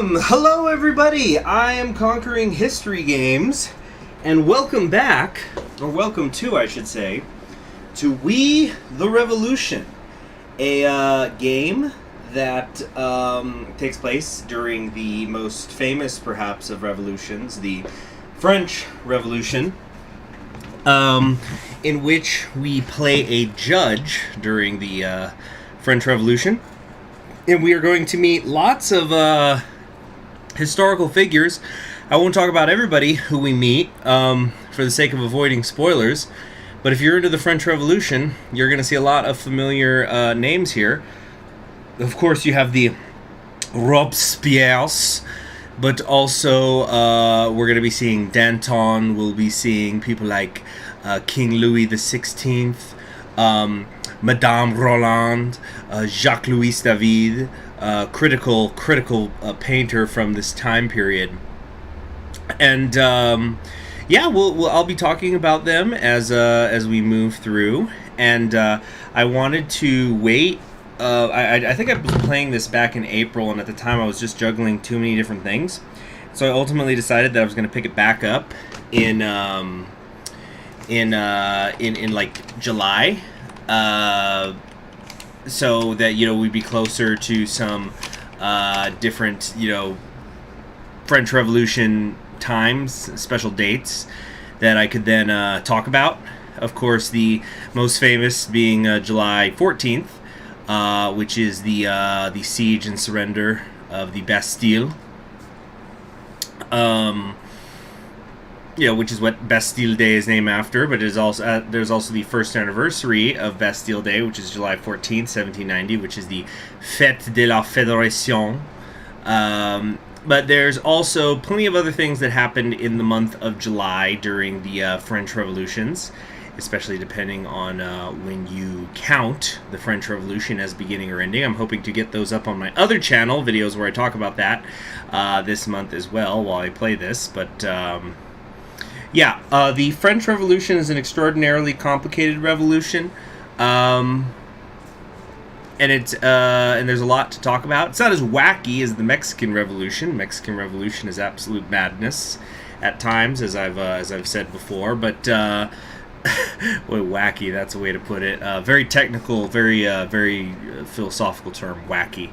Hello everybody, I am Conquering History Games, and welcome back, or welcome to, I should say, to We the Revolution, a game that takes place during the most famous, perhaps, of revolutions, the French Revolution, in which we play a judge during the French Revolution. And we are going to meet lots of historical figures. I won't talk about everybody who we meet for the sake of avoiding spoilers. But if you're into the French Revolution, you're going to see a lot of familiar names here. Of course, you have the Robespierres, but also we're going to be seeing Danton. We'll be seeing people like King Louis XVI, Madame Roland, Jacques-Louis David, critical painter from this time period. And yeah, I'll be talking about them as we move through. And I wanted to wait. I think I was playing this back in April, and at the time I was just juggling too many different things. So I ultimately decided that I was going to pick it back up in like July. So that, we'd be closer to some different, French Revolution times, special dates that I could then talk about. Of course, the most famous being July 14th, which is the siege and surrender of the Bastille. Which is what Bastille Day is named after, but it is also there's also the first anniversary of Bastille Day, which is July 14th, 1790, which is the Fête de la Fédération. But there's also plenty of other things that happened in the month of July during the French Revolutions, especially depending on when you count the French Revolution as beginning or ending. I'm hoping to get those up on my other channel, videos where I talk about that this month as well while I play this, but... the French Revolution is an extraordinarily complicated revolution, and there's a lot to talk about. It's not as wacky as the Mexican Revolution. Mexican Revolution is absolute madness at times, as I've said before. But boy, wacky, that's a way to put it. Very technical, very philosophical term, wacky.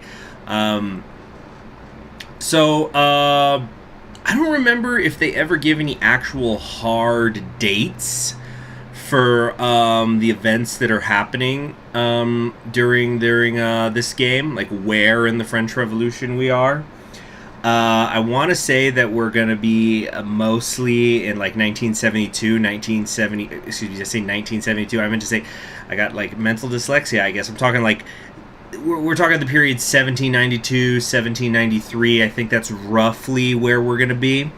I don't remember if they ever give any actual hard dates for the events that are happening during this game, like where in the French Revolution we are. I want to say that we're going to be mostly in like 1972. Excuse me, I say 1972. I meant to say I got like mental dyslexia, I guess. I'm talking like we're talking the period 1792, 1793. I think that's roughly where we're going to be.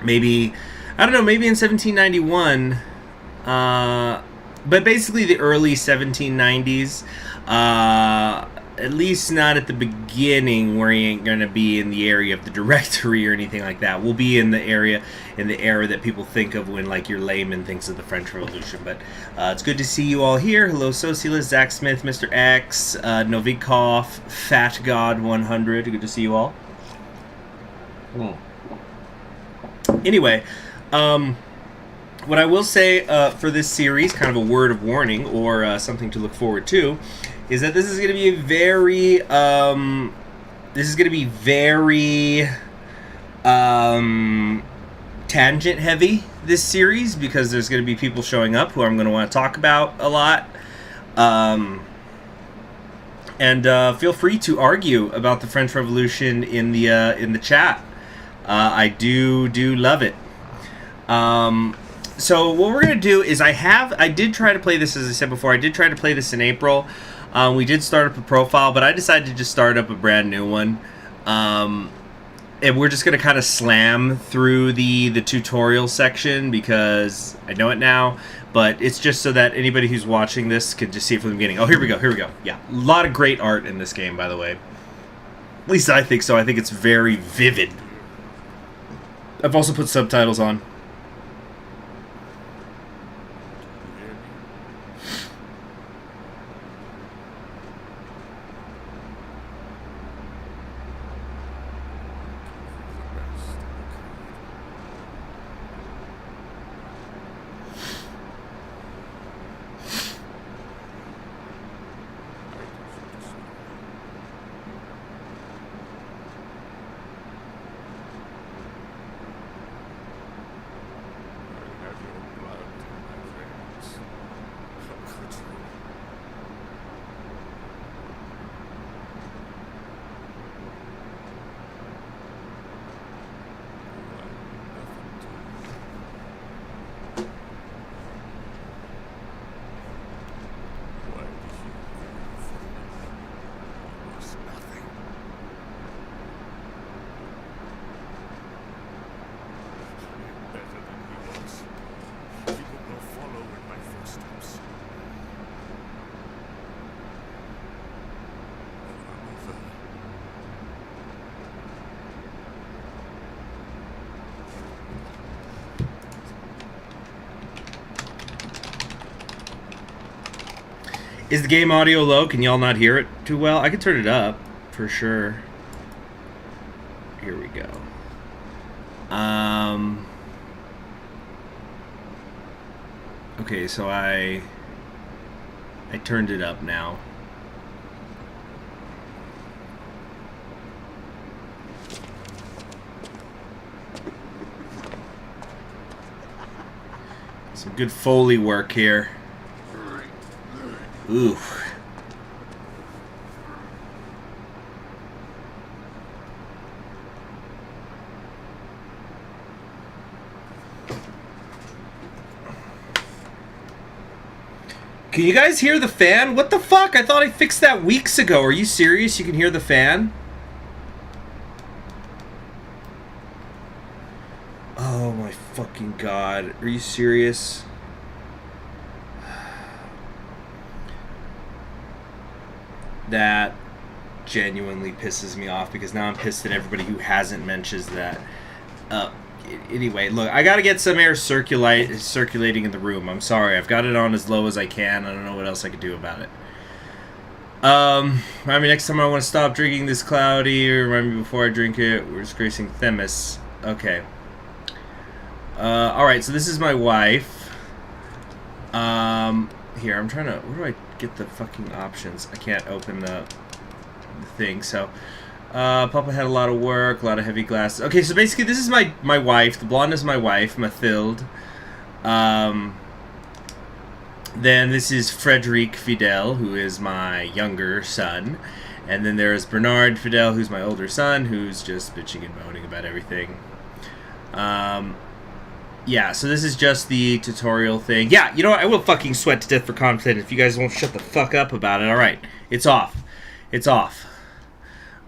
Maybe, I don't know, maybe in 1791. But basically the early 1790s. At least not at the beginning, where you ain't going to be in the area of the Directory or anything like that. We'll be in the era that people think of when, like, your layman thinks of the French Revolution. But it's good to see you all here. Hello, Socialist, Zach Smith, Mr. X, Novikov, Fat God 100. Good to see you all. Anyway, what I will say for this series, kind of a word of warning or something to look forward to, is that this is going to be very tangent heavy, this series, because there's going to be people showing up who I'm going to want to talk about a lot. And feel free to argue about the French Revolution in the chat. I do love it. So what we're going to do is I did try to play this, as I said before, I did try to play this in April. We did start up a profile, but I decided to just start up a brand new one. And we're just going to kind of slam through the tutorial section because I know it now, but it's just so that anybody who's watching this can just see it from the beginning. Oh, here we go. Yeah, a lot of great art in this game, by the way. At least I think so. I think it's very vivid. I've also put subtitles on. Is the game audio low? Can y'all not hear it too well? I can turn it up for sure. Here we go. Okay, so I turned it up now. Some good Foley work here. Ooh. Can you guys hear the fan? What the fuck? I thought I fixed that weeks ago. Are you serious? You can hear the fan? Oh my fucking god. Are you serious? That genuinely pisses me off because now I'm pissed at everybody who hasn't mentioned that. Anyway, look, I gotta get some air circulating in the room. I'm sorry, I've got it on as low as I can. I don't know what else I could do about it. Remind me next time I want to stop drinking this cloudy, or remind me before I drink it. We're disgracing Themis. Okay. Alright, so this is my wife. Here, I'm trying to... Where do I get the fucking options? I can't open the thing, so... Papa had a lot of work, a lot of heavy glasses. Okay, so basically this is my wife. The blonde is my wife, Mathilde. Then this is Frederic Fidel, who is my younger son. And then there's Bernard Fidel, who's my older son, who's just bitching and moaning about everything. Yeah, so this is just the tutorial thing. Yeah, you know what? I will fucking sweat to death for content if you guys won't shut the fuck up about it. Alright, it's off. It's off.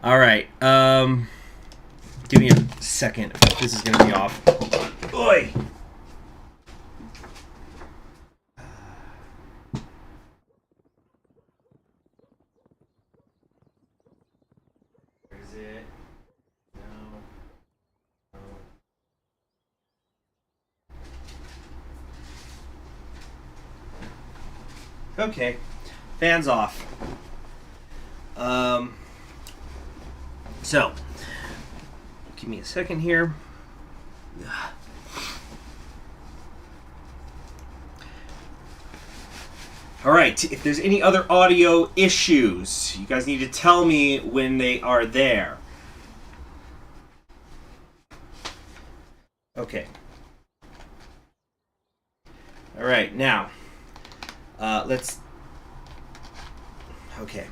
Alright, give me a second. This is gonna be off. Hold on. Oi! Where is it? No. No. Okay. Fans off. So, give me a second here. Alright, if there's any other audio issues, you guys need to tell me when they are there. Okay. Alright, now, let's... Okay.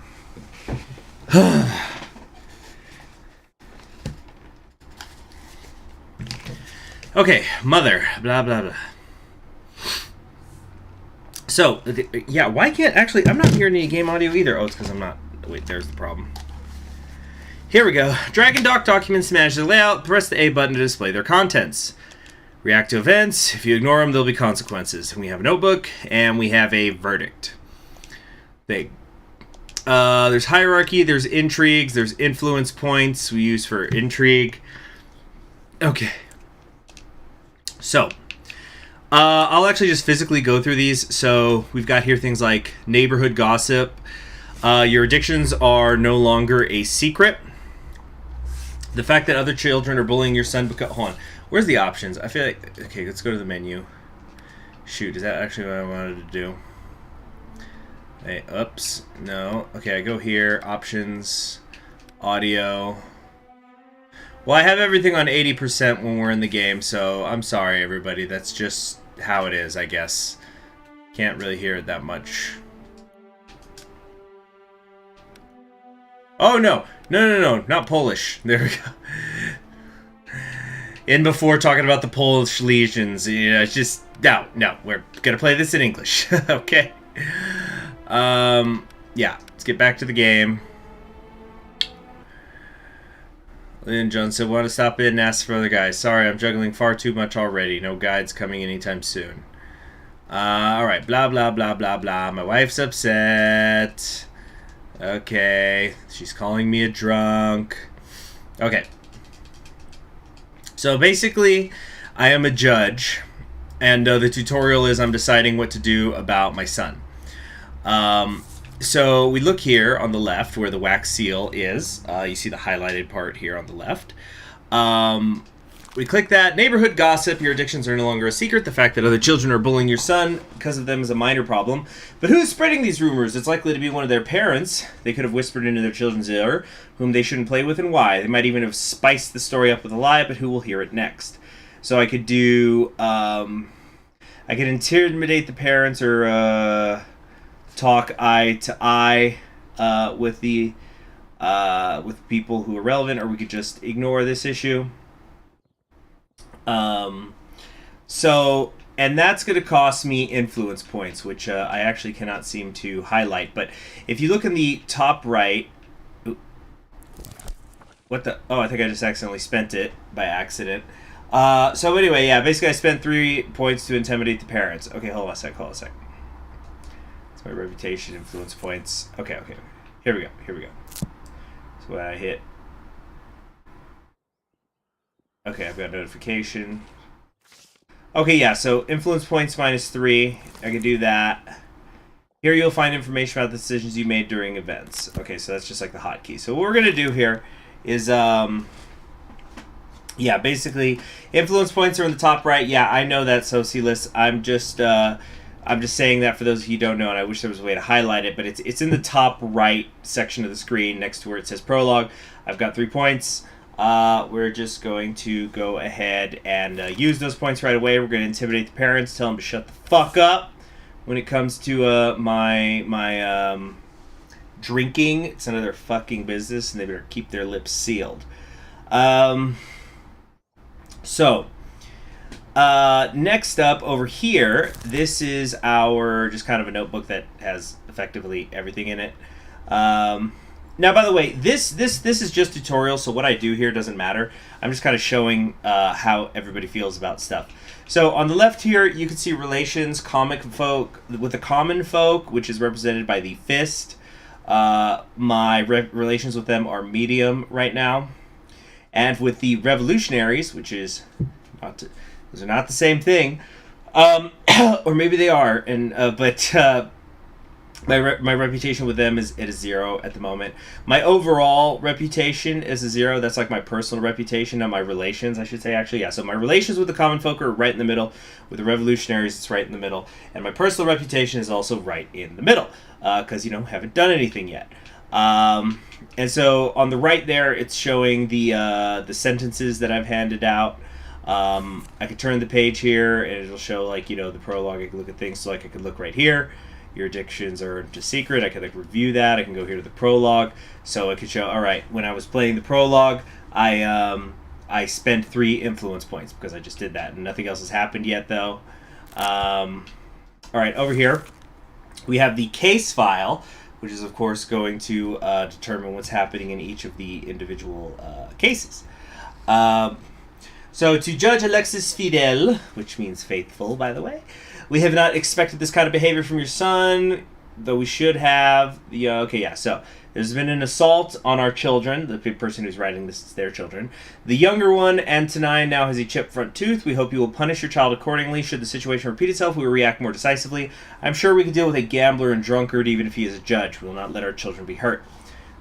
Okay, mother, blah, blah, blah. So, yeah, why can't... Actually, I'm not hearing any game audio either. Oh, it's because I'm not... Wait, there's the problem. Here we go. Drag and dock documents to manage the layout. Press the A button to display their contents. React to events. If you ignore them, there'll be consequences. We have a notebook, and we have a verdict. There's hierarchy, there's intrigues, there's influence points we use for intrigue. Okay. So, I'll actually just physically go through these. So, we've got here things like neighborhood gossip. Your addictions are no longer a secret. The fact that other children are bullying your son because... Hold on. Where's the options? I feel like... Okay, let's go to the menu. Shoot, is that actually what I wanted to do? Hey, oops. No. Okay, I go here. Options. Audio. Well, I have everything on 80% when we're in the game, so I'm sorry, everybody. That's just how it is, I guess. Can't really hear it that much. Oh, no. No. Not Polish. There we go. In before talking about the Polish legions. You know, it's just... No. We're going to play this in English. Okay. Yeah. Let's get back to the game. Lynn Jones said, want to stop in and ask for other guys. Sorry, I'm juggling far too much already. No guides coming anytime soon. Alright, blah, blah, blah, blah, blah. My wife's upset. Okay. She's calling me a drunk. Okay. So basically, I am a judge. And the tutorial is I'm deciding what to do about my son. So we look here on the left where the wax seal is. You see the highlighted part here on the left. We click that. Neighborhood gossip. Your addictions are no longer a secret. The fact that other children are bullying your son because of them is a minor problem. But who's spreading these rumors? It's likely to be one of their parents. They could have whispered into their children's ear whom they shouldn't play with and why. They might even have spiced the story up with a lie, but who will hear it next? So I could do... I could intimidate the parents or talk eye to eye with people who are relevant, or we could just ignore this issue. And that's going to cost me influence points, which I actually cannot seem to highlight. But if you look in the top right, what the? Oh, I think I just accidentally spent it by accident. So anyway, yeah, basically I spent 3 points to intimidate the parents. Okay, hold on a sec. It's my reputation, influence points. Okay. Here we go. So when I hit... Okay, I've got notification. Okay, yeah, so influence points -3. I can do that. Here you'll find information about the decisions you made during events. Okay, so that's just like the hotkey. So what we're going to do here is... yeah, basically, influence points are in the top right. Yeah, I know that, Socialist. I'm just saying that for those of you who don't know, and I wish there was a way to highlight it, but it's in the top right section of the screen next to where it says Prologue. I've got 3 points. We're just going to go ahead and use those points right away. We're going to intimidate the parents, tell them to shut the fuck up when it comes to my drinking. It's none of their fucking business, and they better keep their lips sealed. So, next up over here, this is our just kind of a notebook that has effectively everything in it. Now, by the way, this is just tutorial, so what I do here doesn't matter. I'm just kind of showing how everybody feels about stuff. So on the left here, you can see relations, comic folk with the common folk, which is represented by the fist. My relations with them are medium right now. And with the revolutionaries, which is those are not the same thing, or maybe they are, and but my reputation with them is at a 0 at the moment. My overall reputation is a 0. That's like my personal reputation, not my relations, I should say, actually. Yeah, so my relations with the common folk are right in the middle. With the revolutionaries, it's right in the middle. And my personal reputation is also right in the middle, because, haven't done anything yet. And so on the right there, it's showing the sentences that I've handed out. I could turn the page here, and it'll show, like, the prologue. I can look at things, so like I could look right here. Your addictions are just secret. I could review that. I can go here to the prologue. So I could show, all right, when I was playing the prologue, I spent 3 influence points because I just did that. And nothing else has happened yet, though. All right, over here, we have the case file, which is, of course, going to determine what's happening in each of the individual cases. So to Judge Alexis Fidel, which means faithful, by the way, we have not expected this kind of behavior from your son, though we should have. So there's been an assault on our children. The person who's writing this is their children. The younger one, Antonine, now has a chipped front tooth. We hope you will punish your child accordingly. Should the situation repeat itself, we will react more decisively. I'm sure we can deal with a gambler and drunkard even if he is a judge. We will not let our children be hurt.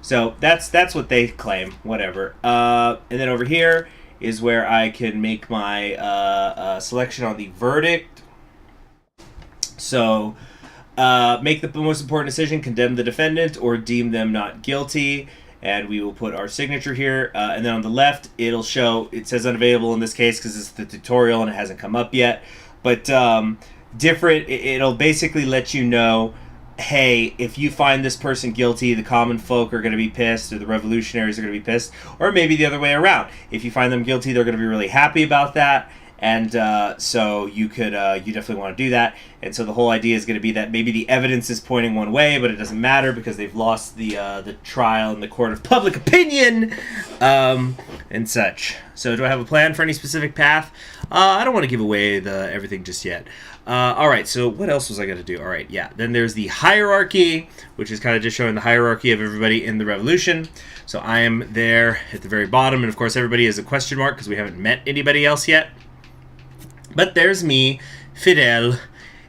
So that's what they claim, whatever. And then over here is where I can make my selection on the verdict. So, make the most important decision, condemn the defendant, or deem them not guilty, and we will put our signature here. And then on the left, it'll show, it says unavailable in this case because it's the tutorial and it hasn't come up yet. But it'll basically let you know, hey, if you find this person guilty, the common folk are going to be pissed, or the revolutionaries are going to be pissed, or maybe the other way around. If you find them guilty, they're going to be really happy about that. And so you could, you definitely want to do that. And so the whole idea is going to be that maybe the evidence is pointing one way, but it doesn't matter because they've lost the trial in the court of public opinion, and such. So do I have a plan for any specific path? I don't want to give away everything just yet. All right, so what else was I going to do? All right, yeah. Then there's the hierarchy, which is kind of just showing the hierarchy of everybody in the revolution. So I am there at the very bottom, and of course everybody is a question mark because we haven't met anybody else yet. But there's me, Fidel,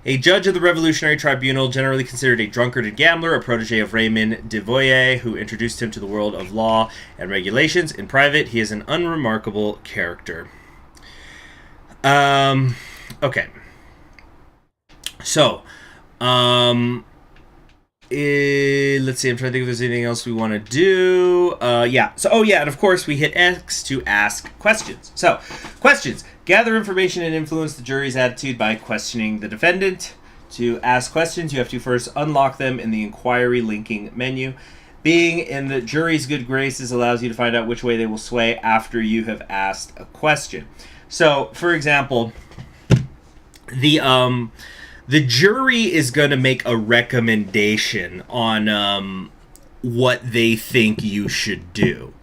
A judge of the Revolutionary Tribunal, generally considered a drunkard and gambler, a protege of Raymond de Voyer, who introduced him to the world of law and regulations. In private, he is an unremarkable character. Okay. So, let's see, I'm trying to think if there's anything else we want to do. Yeah. So, and of course, we hit X to ask questions. So, questions. Gather information and influence the jury's attitude by questioning the defendant. To ask questions, you have to first unlock them in the inquiry linking menu. Being in the jury's good graces allows you to find out which way they will sway after you have asked a question. So, for example, the jury is going to make a recommendation on what they think you should do.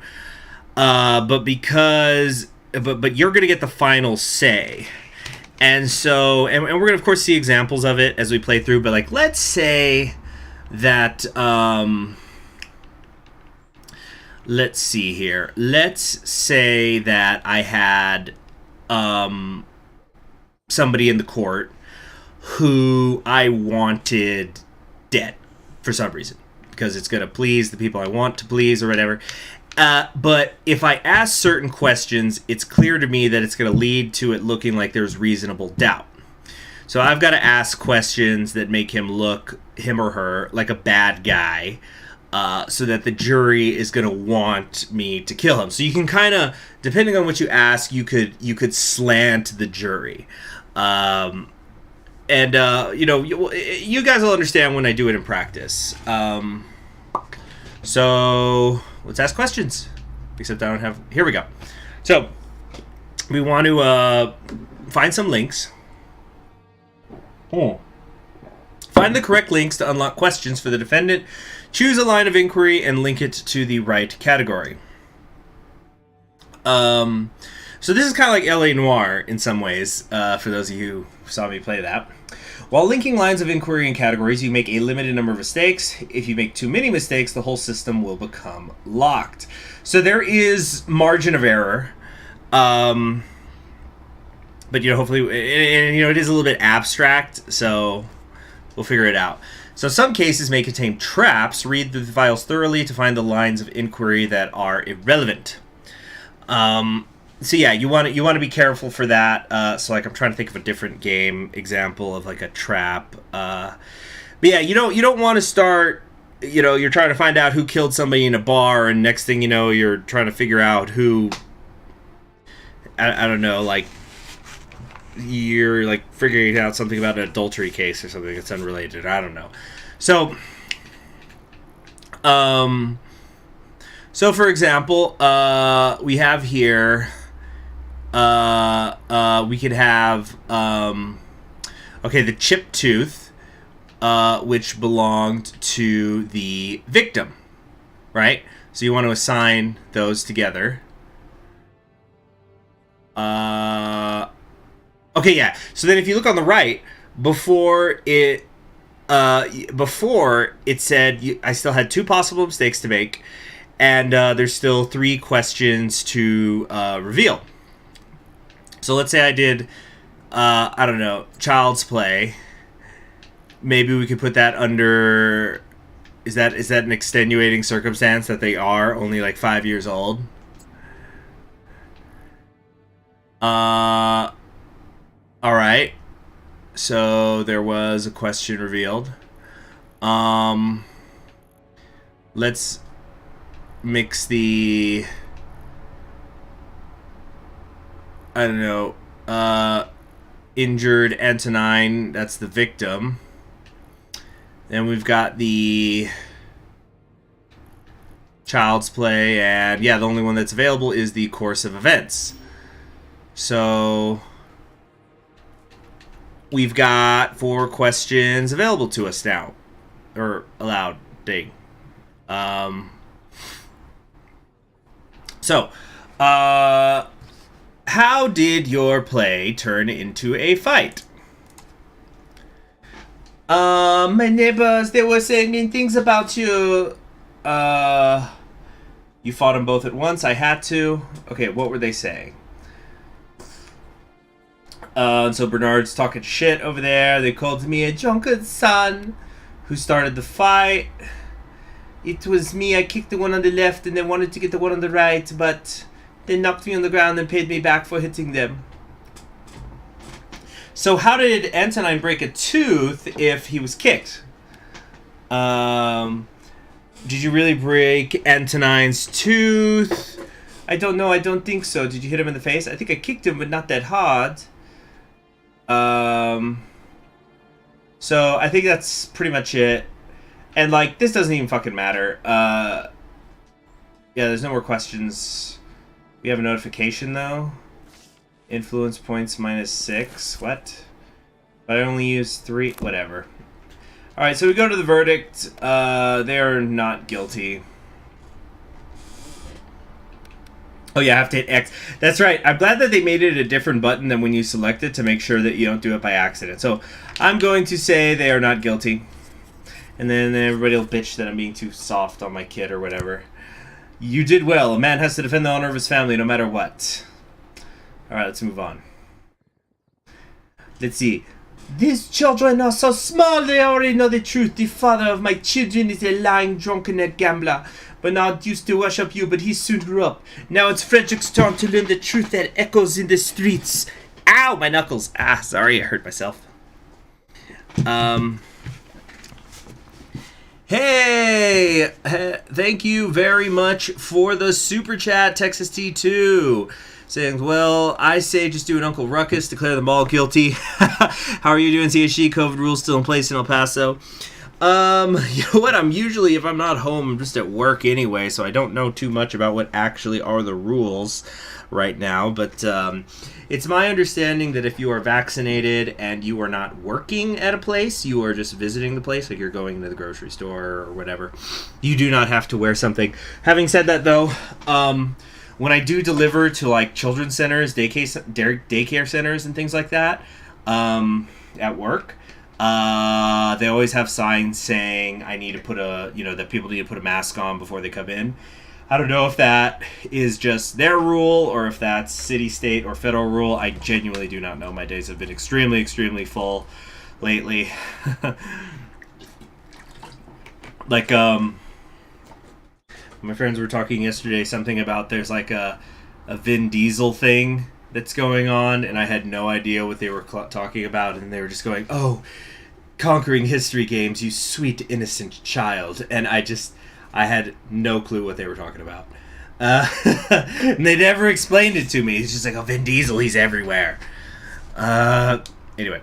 But you're going to get the final say. And so, and we're going to, of course, see examples of it as we play through. But, like, let's say that, let's see here. Let's say that I had somebody in the court who I wanted dead for some reason, because it's going to please the people I want to please or whatever. But if I ask certain questions, it's clear to me that it's going to lead to it looking like there's reasonable doubt. So I've got to ask questions that make him or her, like a bad guy, so that the jury is going to want me to kill him. So you can kind of, depending on what you ask, you could slant the jury. You guys will understand when I do it in practice. So let's ask questions. Except I don't have... Here we go. So we want to find some links. Find the correct links to unlock questions for the defendant. Choose a line of inquiry and link it to the right category. So this is kind of like L.A. Noire in some ways, for those of you who saw me play that. While linking lines of inquiry and categories, you make a limited number of mistakes. If you make too many mistakes, the whole system will become locked. So there is margin of error. But, hopefully, it is a little bit abstract, so we'll figure it out. So some cases may contain traps. Read the files thoroughly to find the lines of inquiry that are irrelevant. So yeah, you want to be careful for that. So like I'm trying to think of a different game example of like a trap. But yeah, you don't want to start. You're trying to find out who killed somebody in a bar, and next thing you know, you're trying to figure out who. I don't know, like you're like figuring out something about an adultery case or something that's unrelated. I don't know. So, for example, we have here. We could have the chipped tooth, which belonged to the victim, right? So you want to assign those together. So then if you look on the right, before it said I still had 2 possible mistakes to make, and there's still 3 questions to reveal. So let's say I did, child's play. Maybe we could put that under, is that an extenuating circumstance that they are only like 5 years old? All right. So there was a question revealed. Let's mix the... injured Antonine, that's the victim. Then we've got the child's play, and yeah, the only one that's available is the course of events. So we've got 4 questions available to us now, or allowed. Dang. How did your play turn into a fight? My neighbors, they were saying mean things about you. You fought them both at once. I had to. Okay, what were they saying? And so Bernard's talking shit over there. They called me a drunken son who started the fight. It was me. I kicked the one on the left and then wanted to get the one on the right, but they knocked me on the ground and paid me back for hitting them. So how did Antonine break a tooth if he was kicked? Did you really break Antonine's tooth? I don't know. I don't think so. Did you hit him in the face? I think I kicked him, but not that hard. So I think that's pretty much it. And, like, this doesn't even fucking matter. Yeah, there's no more questions. We have a notification, though. Influence points -6. What? But I only used 3. Whatever. Alright, so we go to the verdict. They are not guilty. Oh, yeah, I have to hit X. That's right. I'm glad that they made it a different button than when you select it to make sure that you don't do it by accident. So I'm going to say they are not guilty. And then everybody will bitch that I'm being too soft on my kid or whatever. You did well. A man has to defend the honor of his family no matter what. Alright, let's move on. Let's see. These children are so small, they already know the truth. The father of my children is a lying, drunken gambler. Bernard used to worship you, but he soon grew up. Now it's Frederick's turn to learn the truth that echoes in the streets. Ow, my knuckles. Ah, sorry, I hurt myself. Hey, thank you very much for the super chat, Texas T2. Saying, well, I say just do an Uncle Ruckus, declare them all guilty. How are you doing, CHG? COVID rules still in place in El Paso. You know what? I'm usually, if I'm not home, I'm just at work anyway, so I don't know too much about what actually are the rules right now. But it's my understanding that if you are vaccinated and you are not working at a place, you are just visiting the place, like you're going into the grocery store or whatever, you do not have to wear something. Having said that, though, when I do deliver to, like, children's centers, daycare centers and things like that, at work, they always have signs saying I need to put that people need to put a mask on before they come in. I don't know if that is just their rule or if that's city, state, or federal rule. I genuinely do not know. My days have been extremely, extremely full lately. Like, my friends were talking yesterday something about there's like a Vin Diesel thing that's going on, and I had no idea what they were talking about, and they were just going, oh, conquering history games, you sweet innocent child. And I had no clue what they were talking about. And they never explained it to me. It's just like, oh, Vin Diesel, he's everywhere. Anyway.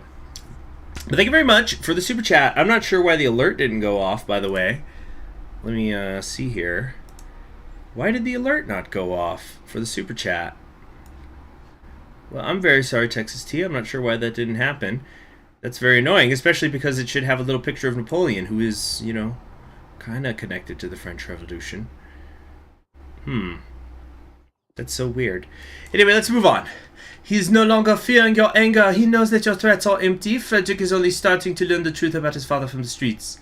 But thank you very much for the super chat. I'm not sure why the alert didn't go off, by the way. Let me see here. Why did the alert not go off for the super chat? Well, I'm very sorry, Texas T. I'm not sure why that didn't happen. That's very annoying, especially because it should have a little picture of Napoleon, who is, you know, kind of connected to the French Revolution. That's so weird. Anyway, let's move on. He is no longer fearing your anger. He knows that your threats are empty. Frederick is only starting to learn the truth about his father from the streets.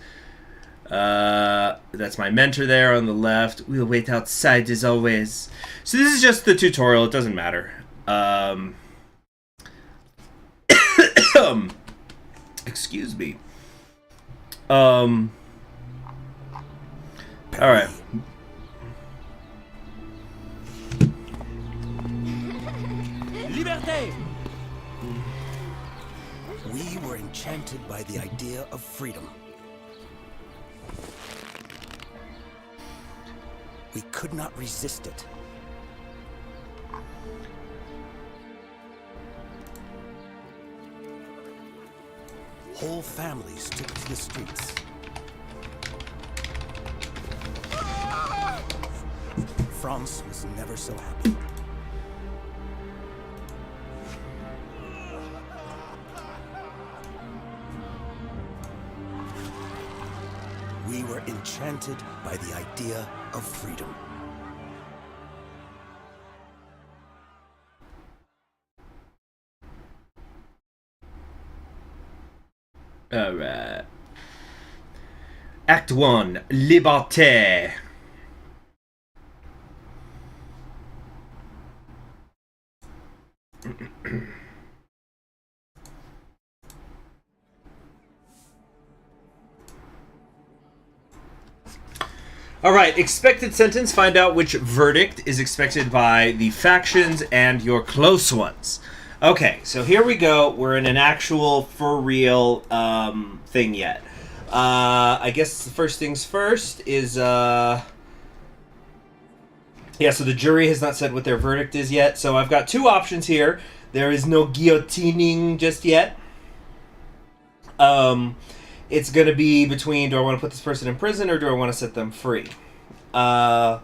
That's my mentor there on the left. We'll wait outside as always. So this is just the tutorial. It doesn't matter. Excuse me. All right. Liberté! We were enchanted by the idea of freedom. We could not resist it. Whole families took to the streets. France was never so happy. We were enchanted by the idea of freedom. All right. Act 1, Liberté. All right, expected sentence. Find out which verdict is expected by the factions and your close ones. Okay, so here we go. We're in an actual, for real thing yet. I guess the first things first is... Yeah, so the jury has not said what their verdict is yet. So I've got two options here. There is no guillotining just yet. It's going to be between, do I want to put this person in prison or do I want to set them free? So,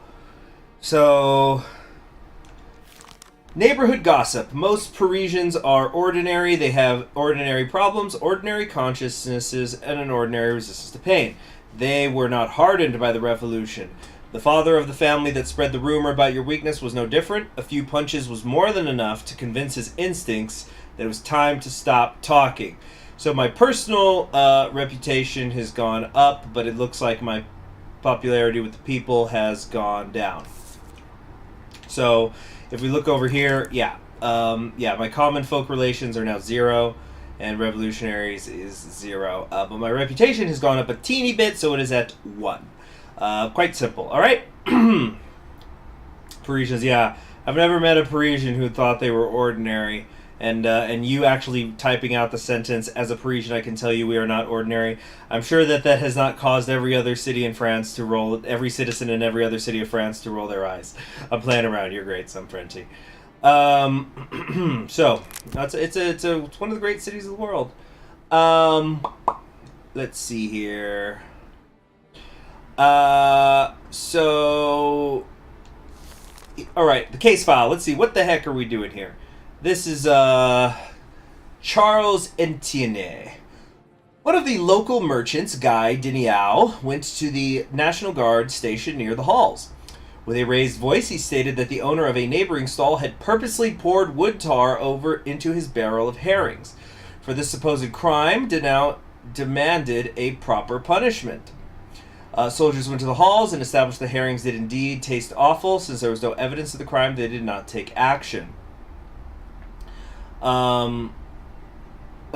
neighborhood gossip. Most Parisians are ordinary. They have ordinary problems, ordinary consciousnesses, and an ordinary resistance to pain. They were not hardened by the revolution. The father of the family that spread the rumor about your weakness was no different. A few punches was more than enough to convince his instincts that it was time to stop talking. So my personal reputation has gone up, but it looks like my popularity with the people has gone down. So if we look over here, my common folk relations are now 0, and revolutionaries is 0. But my reputation has gone up a teeny bit, so it is at 1. Quite simple. All right. Parisians, yeah. I've never met a Parisian who thought they were ordinary. And you actually typing out the sentence, as a Parisian, I can tell you we are not ordinary. I'm sure that has not caused every other city in France to roll, every citizen in every other city of France to roll their eyes. I'm playing around. You're great, some Frenchy. So it's one of the great cities of the world. Let's see here. So, all right, the case file. Let's see, what the heck are we doing here? This is Charles Etienne. One of the local merchants, Guy Deniau, went to the National Guard station near the halls. With a raised voice, he stated that the owner of a neighboring stall had purposely poured wood tar over into his barrel of herrings. For this supposed crime, Deniau demanded a proper punishment. Soldiers went to the halls and established the herrings did indeed taste awful. Since there was no evidence of the crime, they did not take action. A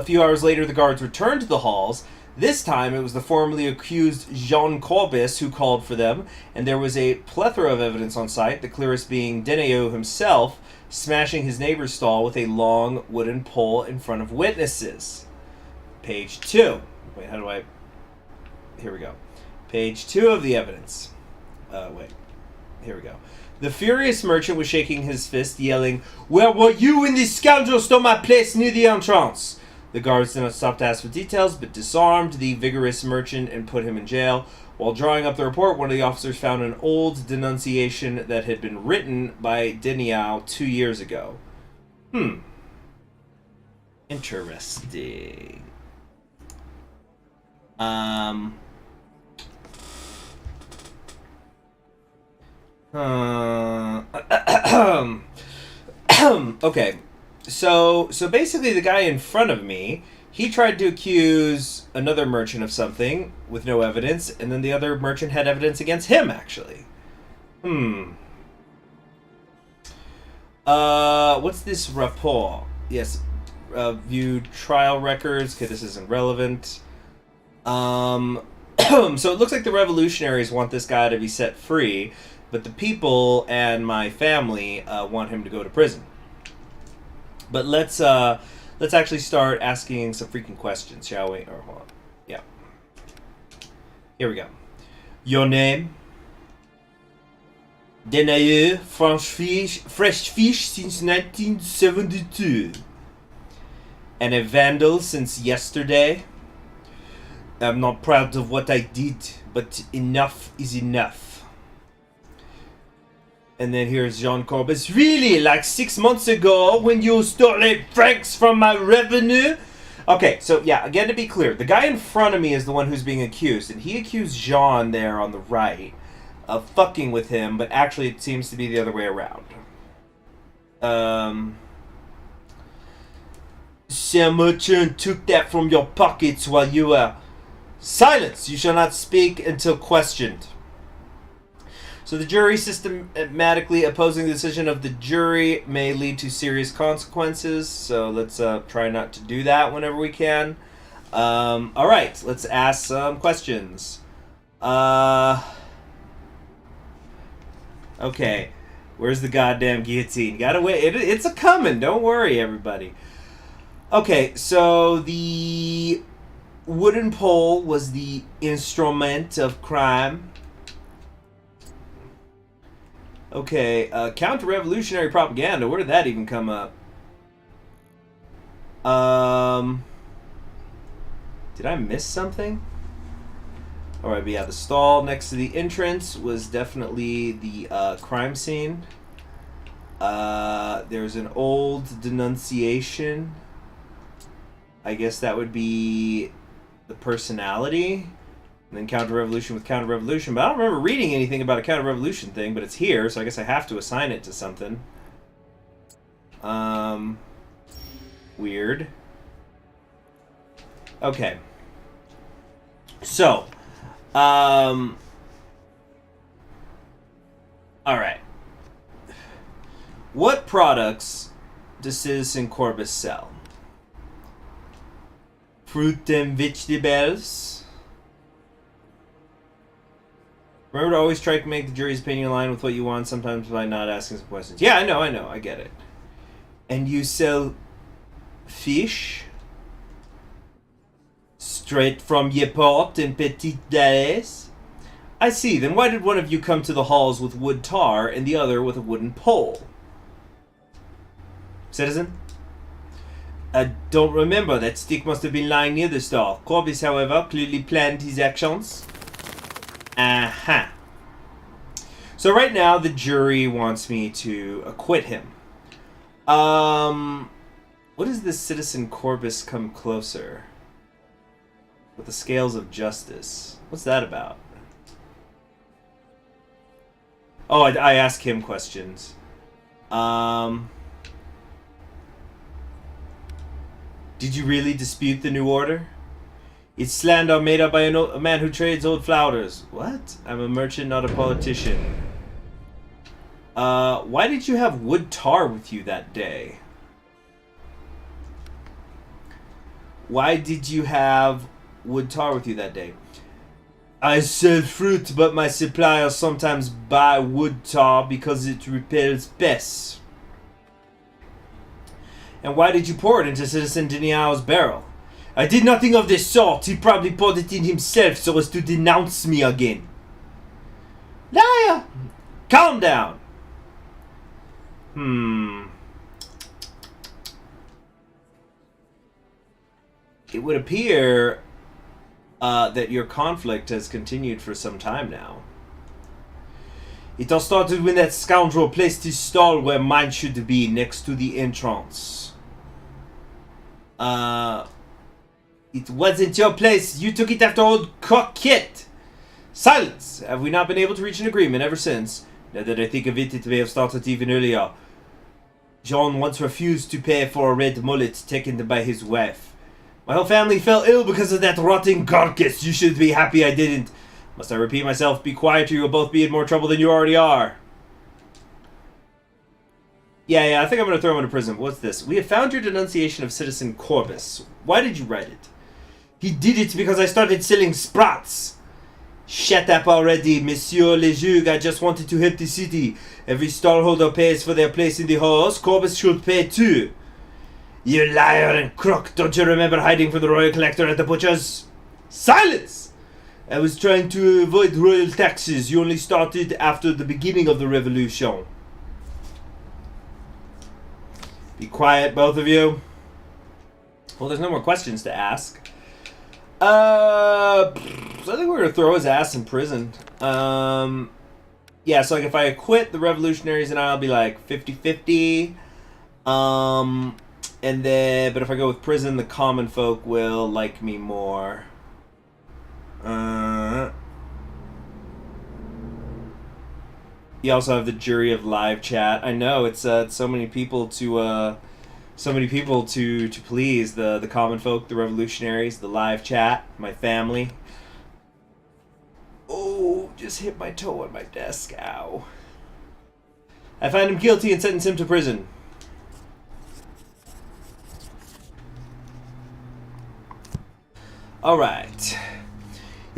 few hours later, the guards returned to the halls. This time, it was the formerly accused Jean Corbis who called for them, and there was a plethora of evidence on site, the clearest being Deniau himself smashing his neighbor's stall with a long wooden pole in front of witnesses. Page 2. Wait, how do I... Here we go. Page 2 of the evidence. Here we go. The furious merchant was shaking his fist, yelling, "Where were you when these scoundrels stole my place near the entrance?" The guards did not stop to ask for details, but disarmed the vigorous merchant and put him in jail. While drawing up the report, one of the officers found an old denunciation that had been written by Deniau 2 years ago. Interesting. Okay, so basically the guy in front of me, he tried to accuse another merchant of something with no evidence, and then the other merchant had evidence against him, actually. What's this rapport? Yes, view trial records. Okay, this isn't relevant. So it looks like the revolutionaries want this guy to be set free, but the people and my family want him to go to prison. But let's actually start asking some freaking questions, shall we? Or hold on. Yeah. Here we go. Your name? Deniau, fresh fish since 1972. And a vandal since yesterday. I'm not proud of what I did, but enough is enough. And then here's Jean Corbis. Really? Like 6 months ago when you stole 8 francs from my revenue? Okay, so yeah, again to be clear, the guy in front of me is the one who's being accused, and he accused Jean there on the right of fucking with him, but actually it seems to be the other way around. Some merchant took that from your pockets while you were... Silence! You shall not speak until questioned. So the jury systematically opposing the decision of the jury may lead to serious consequences. So let's try not to do that whenever we can. All right, let's ask some questions. Okay. Where's the goddamn guillotine? Gotta wait. It's a coming. Don't worry, everybody. Okay, so the wooden pole was the instrument of crime. Okay, counter-revolutionary propaganda. Where did that even come up? Did I miss something? Alright, but yeah, the stall next to the entrance was definitely the crime scene. There's an old denunciation. I guess that would be the personality. And then counter-revolution with counter-revolution. But I don't remember reading anything about a counter-revolution thing, but it's here, so I guess I have to assign it to something. Weird. Okay. So, alright. What products does Citizen Corbus sell? Fruit and vegetables. Remember to always try to make the jury's opinion align with what you want, sometimes by not asking some questions. Yeah, I know, I get it. And you sell fish? Straight from your pot in Petit Dalles? I see, then why did one of you come to the halls with wood tar and the other with a wooden pole? Citizen? I don't remember. That stick must have been lying near the stall. Corbus, however, clearly planned his actions. Aha. So right now the jury wants me to acquit him. What does this Citizen Corbus come closer? With the scales of justice. What's that about? Oh, I ask him questions. Did you really dispute the new order? It's slander made up by a man who trades old flowers. What? I'm a merchant, not a politician. Why did you have wood tar with you that day? Why did you have wood tar with you that day? I sell fruit, but my suppliers sometimes buy wood tar because it repels pests. And why did you pour it into Citizen Denial's barrel? I did nothing of the sort. He probably poured it in himself so as to denounce me again. Liar! Calm down. It would appear that your conflict has continued for some time now. It all started when that scoundrel placed his stall where mine should be, next to the entrance. It wasn't your place. You took it after old Coquette. Silence! Have we not been able to reach an agreement ever since? Now that I think of it, it may have started even earlier. Jean once refused to pay for a red mullet taken by his wife. My whole family fell ill because of that rotting carcass. You should be happy I didn't. Must I repeat myself? Be quiet or you will both be in more trouble than you already are. Yeah, I think I'm going to throw him into prison. What's this? We have found your denunciation of Citizen Corbus. Why did you write it? He did it because I started selling sprats. Shut up already, Monsieur le Juge. I just wanted to help the city. Every stallholder pays for their place in the halls. Corbus should pay too. You liar and crook. Don't you remember hiding from the royal collector at the butcher's? Silence! I was trying to avoid royal taxes. You only started after the beginning of the revolution. Be quiet, both of you. Well, there's no more questions to ask. So I think we're going to throw his ass in prison. Yeah, so like if I acquit the revolutionaries and I'll be like 50-50. And then, but if I go with prison, the common folk will like me more. You also have the jury of live chat. I know it's so many people to please. The common folk, the revolutionaries, the live chat, my family. Oh, just hit my toe on my desk. Ow. I find him guilty and sentence him to prison. Alright.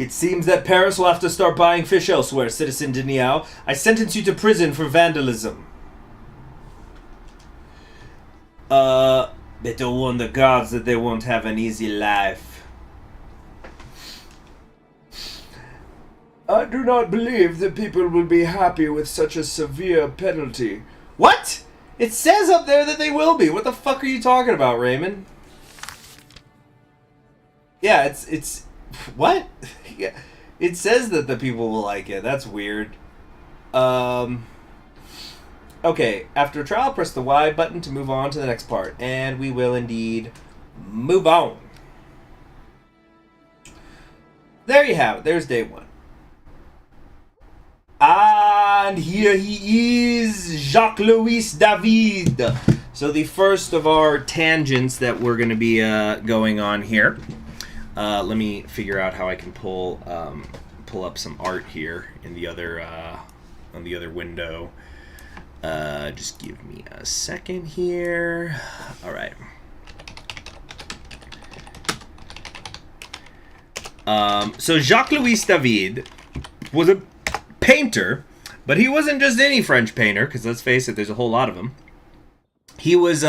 It seems that Paris will have to start buying fish elsewhere, Citizen Denial. I sentence you to prison for vandalism. Better warn the guards that they won't have an easy life. I do not believe that people will be happy with such a severe penalty. What? It says up there that they will be. What the fuck are you talking about, Raymond? Yeah, it's what? Yeah, it says that the people will like it. That's weird. Okay, after trial, press the Y button to move on to the next part, and we will indeed move on. There you have it. There's day one. And here he is, Jacques-Louis David. So the first of our tangents that we're going to be going on here. Let me figure out how I can pull up some art here in the other on the other window. Just give me a second here. All right. So Jacques-Louis David was a painter, but he wasn't just any French painter, because let's face it, there's a whole lot of them. He was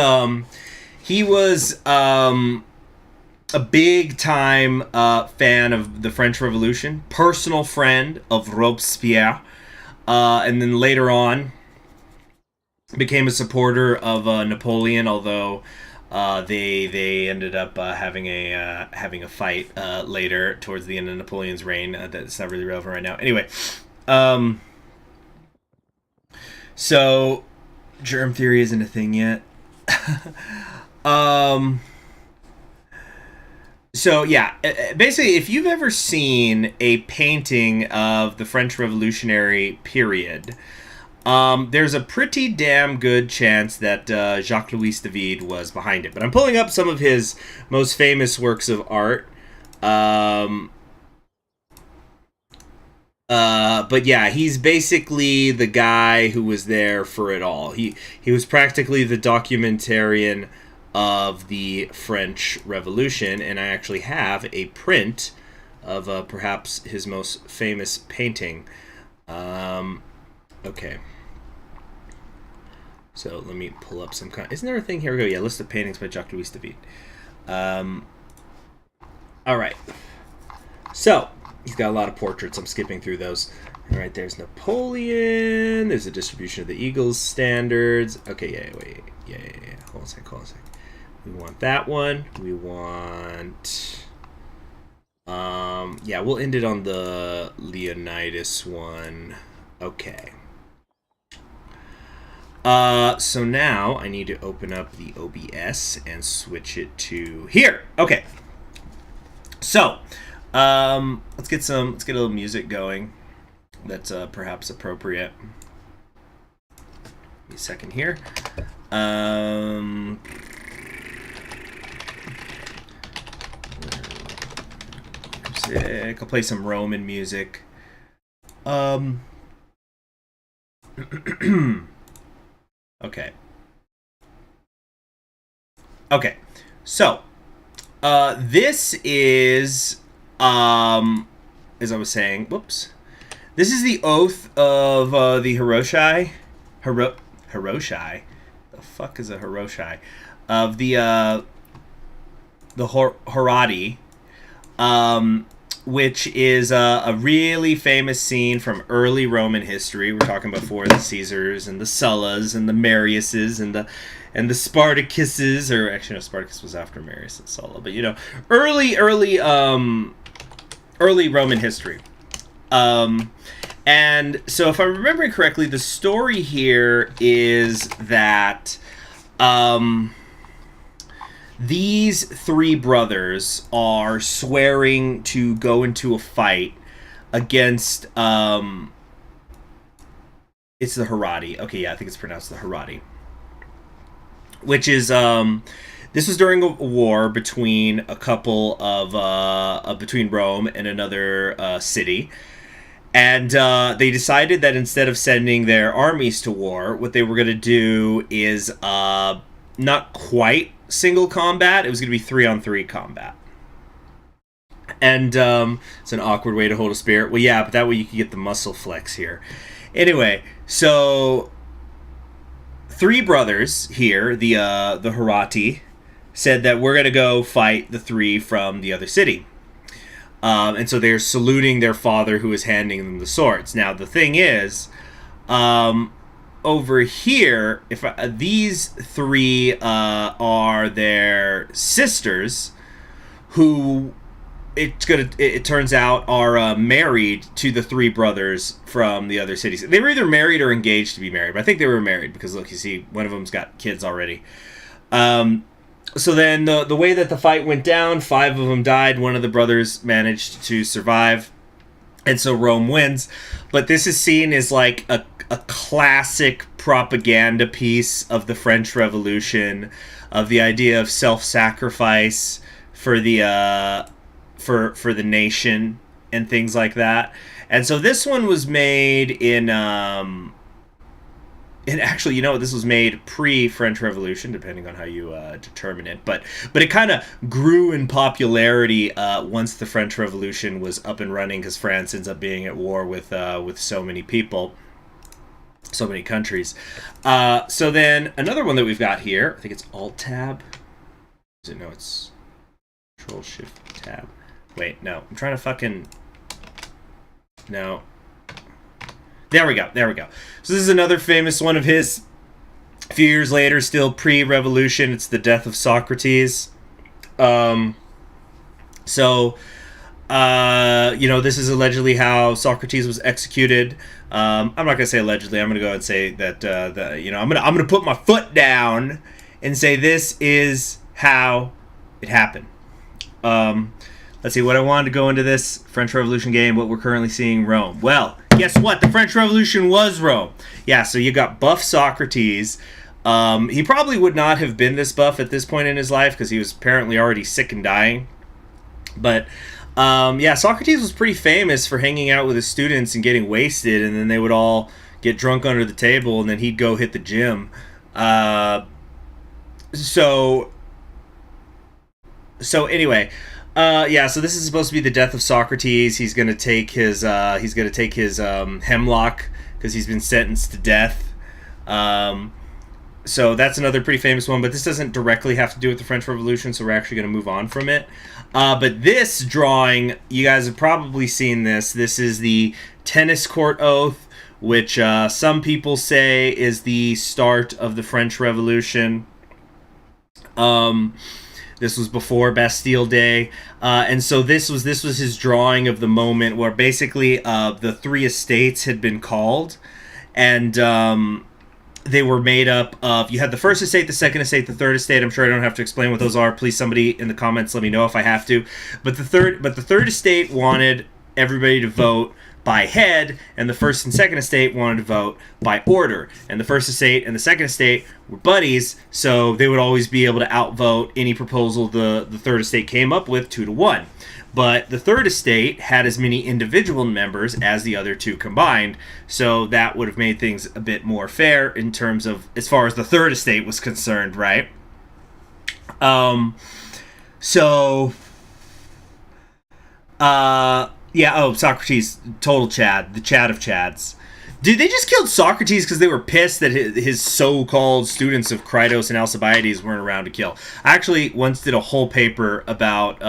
a big time fan of the French Revolution, personal friend of Robespierre, and then later on became a supporter of Napoleon, although they ended up having a fight later towards the end of Napoleon's reign. That's not really relevant right now. Anyway, so germ theory isn't a thing yet. So yeah, basically, if you've ever seen a painting of the French Revolutionary period, there's a pretty damn good chance that Jacques-Louis David was behind it. But I'm pulling up some of his most famous works of art. But yeah, he's basically the guy who was there for it all. He was practically the documentarian of the French Revolution, and I actually have a print of perhaps his most famous painting. Okay. So let me pull up some kind. Isn't there a thing? Here we go. Yeah, list of paintings by Jacques-Louis David. All right. So he's got a lot of portraits. I'm skipping through those. All right, there's Napoleon. There's a distribution of the Eagles standards. Okay, yeah. Hold on a sec. We want that one. We want... yeah, we'll end it on the Leonidas one. Okay. So now I need to open up the OBS and switch it to here. Okay. So, let's get a little music going that's perhaps appropriate. Give me a second here. I'll play some Roman music. Okay. So, this is, as I was saying, this is the oath of the Hiroshai. Hiroshai? The fuck is a Hiroshai? Of the Horati, which is a really famous scene from early Roman history. We're talking before the Caesars and the Sullas and the Mariuses and the Spartacuses, or actually no, Spartacus was after Marius and Sulla, but early Roman history. And so if I'm remembering correctly, the story here is that these three brothers are swearing to go into a fight against it's the Herati. Okay, yeah, I think it's pronounced the Herati. Which is this was during a war between a couple of between Rome and another city. And they decided that instead of sending their armies to war, what they were going to do is not quite single combat. It was going to be 3-on-3 combat. And it's an awkward way to hold a spear. Well, yeah, but that way you can get the muscle flex here. Anyway, so 3 brothers here, the Harati, said that we're going to go fight the 3 from the other city. And so they're saluting their father who is handing them the swords. Now, the thing is, over here, if these 3 are their sisters, who it turns out are married to the 3 brothers from the other cities. They were either married or engaged to be married, but I think they were married because look, you see, one of them's got kids already. So then the way that the fight went down, 5 of them died. One of the brothers managed to survive, and so Rome wins. But this is seen as like a classic propaganda piece of the French Revolution, of the idea of self-sacrifice for the for the nation and things like that. And so this one was made in actually, this was made pre-French Revolution, depending on how you determine it. But it kind of grew in popularity once the French Revolution was up and running, because France ends up being at war with so many people, so many countries. So then another one that we've got here, I think it's Alt-Tab. Is it? No, it's Control-Shift-Tab. Wait, no. I'm trying to fucking... No. There we go. So this is another famous one of his. A few years later, still pre-revolution, it's the death of Socrates. This is allegedly how Socrates was executed. I'm not going to say allegedly. I'm going to go and say that, I'm going to put my foot down and say this is how it happened. Let's see, what I wanted to go into this French Revolution game, what we're currently seeing, Rome. Well, guess what? The French Revolution was Rome. Yeah, so you got buff Socrates. He probably would not have been this buff at this point in his life because he was apparently already sick and dying. But, Socrates was pretty famous for hanging out with his students and getting wasted, and then they would all get drunk under the table, and then he'd go hit the gym. So anyway... so this is supposed to be the death of Socrates. He's gonna take his hemlock because he's been sentenced to death. So that's another pretty famous one, but this doesn't directly have to do with the French Revolution, so we're actually gonna move on from it. But this drawing, you guys have probably seen this. This is the tennis court oath, which some people say is the start of the French Revolution. This was before Bastille Day, and so this was his drawing of the moment where basically the 3 estates had been called, and they were made up of, you had the first estate, the second estate, the third estate. I'm sure I don't have to explain what those are. Please, somebody in the comments let me know if I have to. But the third estate wanted everybody to vote by head, and the first and second estate wanted to vote by order. And the first estate and the second estate were buddies, so they would always be able to outvote any proposal the third estate came up with 2-1. But the third estate had as many individual members as the other 2 combined, so that would have made things a bit more fair in terms of, as far as the third estate was concerned, right? Socrates, total Chad, the Chad of Chads. Dude, they just killed Socrates because they were pissed that his so-called students of Creidos and Alcibiades weren't around to kill. I actually once did a whole paper about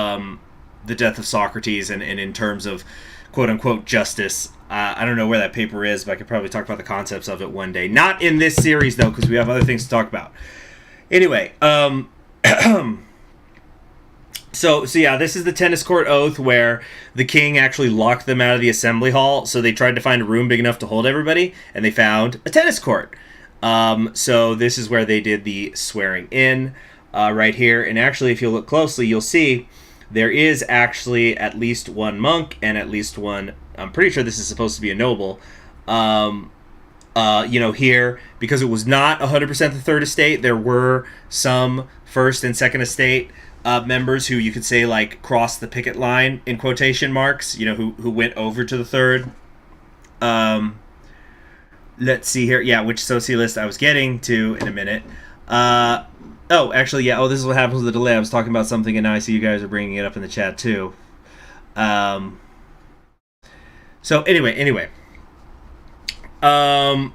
the death of Socrates and in terms of quote-unquote justice. I don't know where that paper is, but I could probably talk about the concepts of it one day. Not in this series, though, because we have other things to talk about. Anyway, So this is the tennis court oath where the king actually locked them out of the assembly hall. So they tried to find a room big enough to hold everybody, and they found a tennis court. So this is where they did the swearing in right here. And actually, if you look closely, you'll see there is actually at least one monk and at least one, I'm pretty sure this is supposed to be a noble, here, because it was not 100% the third estate. There were some first and second estate members who you could say like crossed the picket line in quotation marks, who went over to the third. Let's see here. Yeah, which socialist I was getting to in a minute. This is what happens with the delay. I was talking about something and now I see you guys are bringing it up in the chat too. Um, so anyway, um,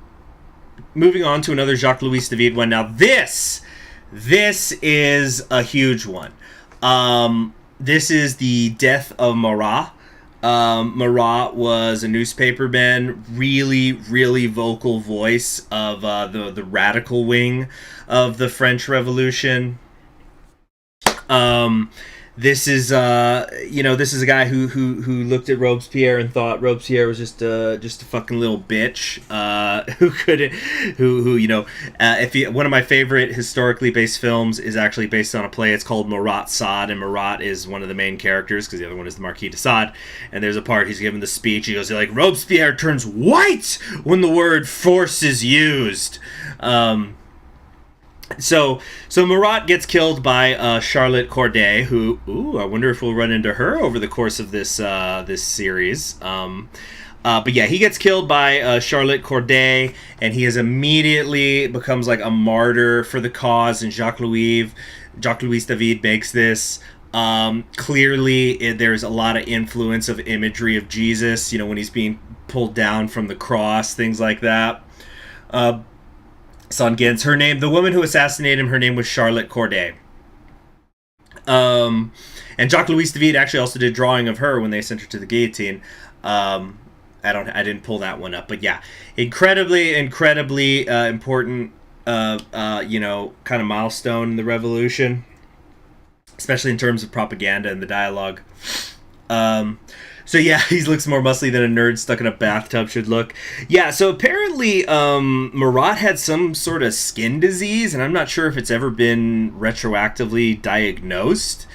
moving on to another Jacques-Louis David one. Now this is a huge one. This is the death of Marat. Marat was a newspaperman, really vocal voice of the radical wing of the French Revolution. This is this is a guy who looked at Robespierre and thought Robespierre was just a fucking little bitch one of my favorite historically based films is actually based on a play. It's called Marat Sade, and Marat is one of the main characters because the other one is the Marquis de Sade. And there's a part he's giving the speech. He goes like, Robespierre turns white when the word force is used. So Marat gets killed by Charlotte Corday, who, I wonder if we'll run into her over the course of this series. But yeah, he gets killed by Charlotte Corday, and he is immediately becomes like a martyr for the cause. And Jacques-Louis David makes this. Clearly, there's a lot of influence of imagery of Jesus. When he's being pulled down from the cross, things like that. Songins, the woman who assassinated him, her name was Charlotte Corday. And Jacques-Louis David actually also did a drawing of her when they sent her to the guillotine. I didn't pull that one up, but yeah, incredibly important, kind of milestone in the revolution, especially in terms of propaganda and the dialogue. So yeah, he looks more muscly than a nerd stuck in a bathtub should look. Yeah, so apparently Marat had some sort of skin disease, and I'm not sure if it's ever been retroactively diagnosed.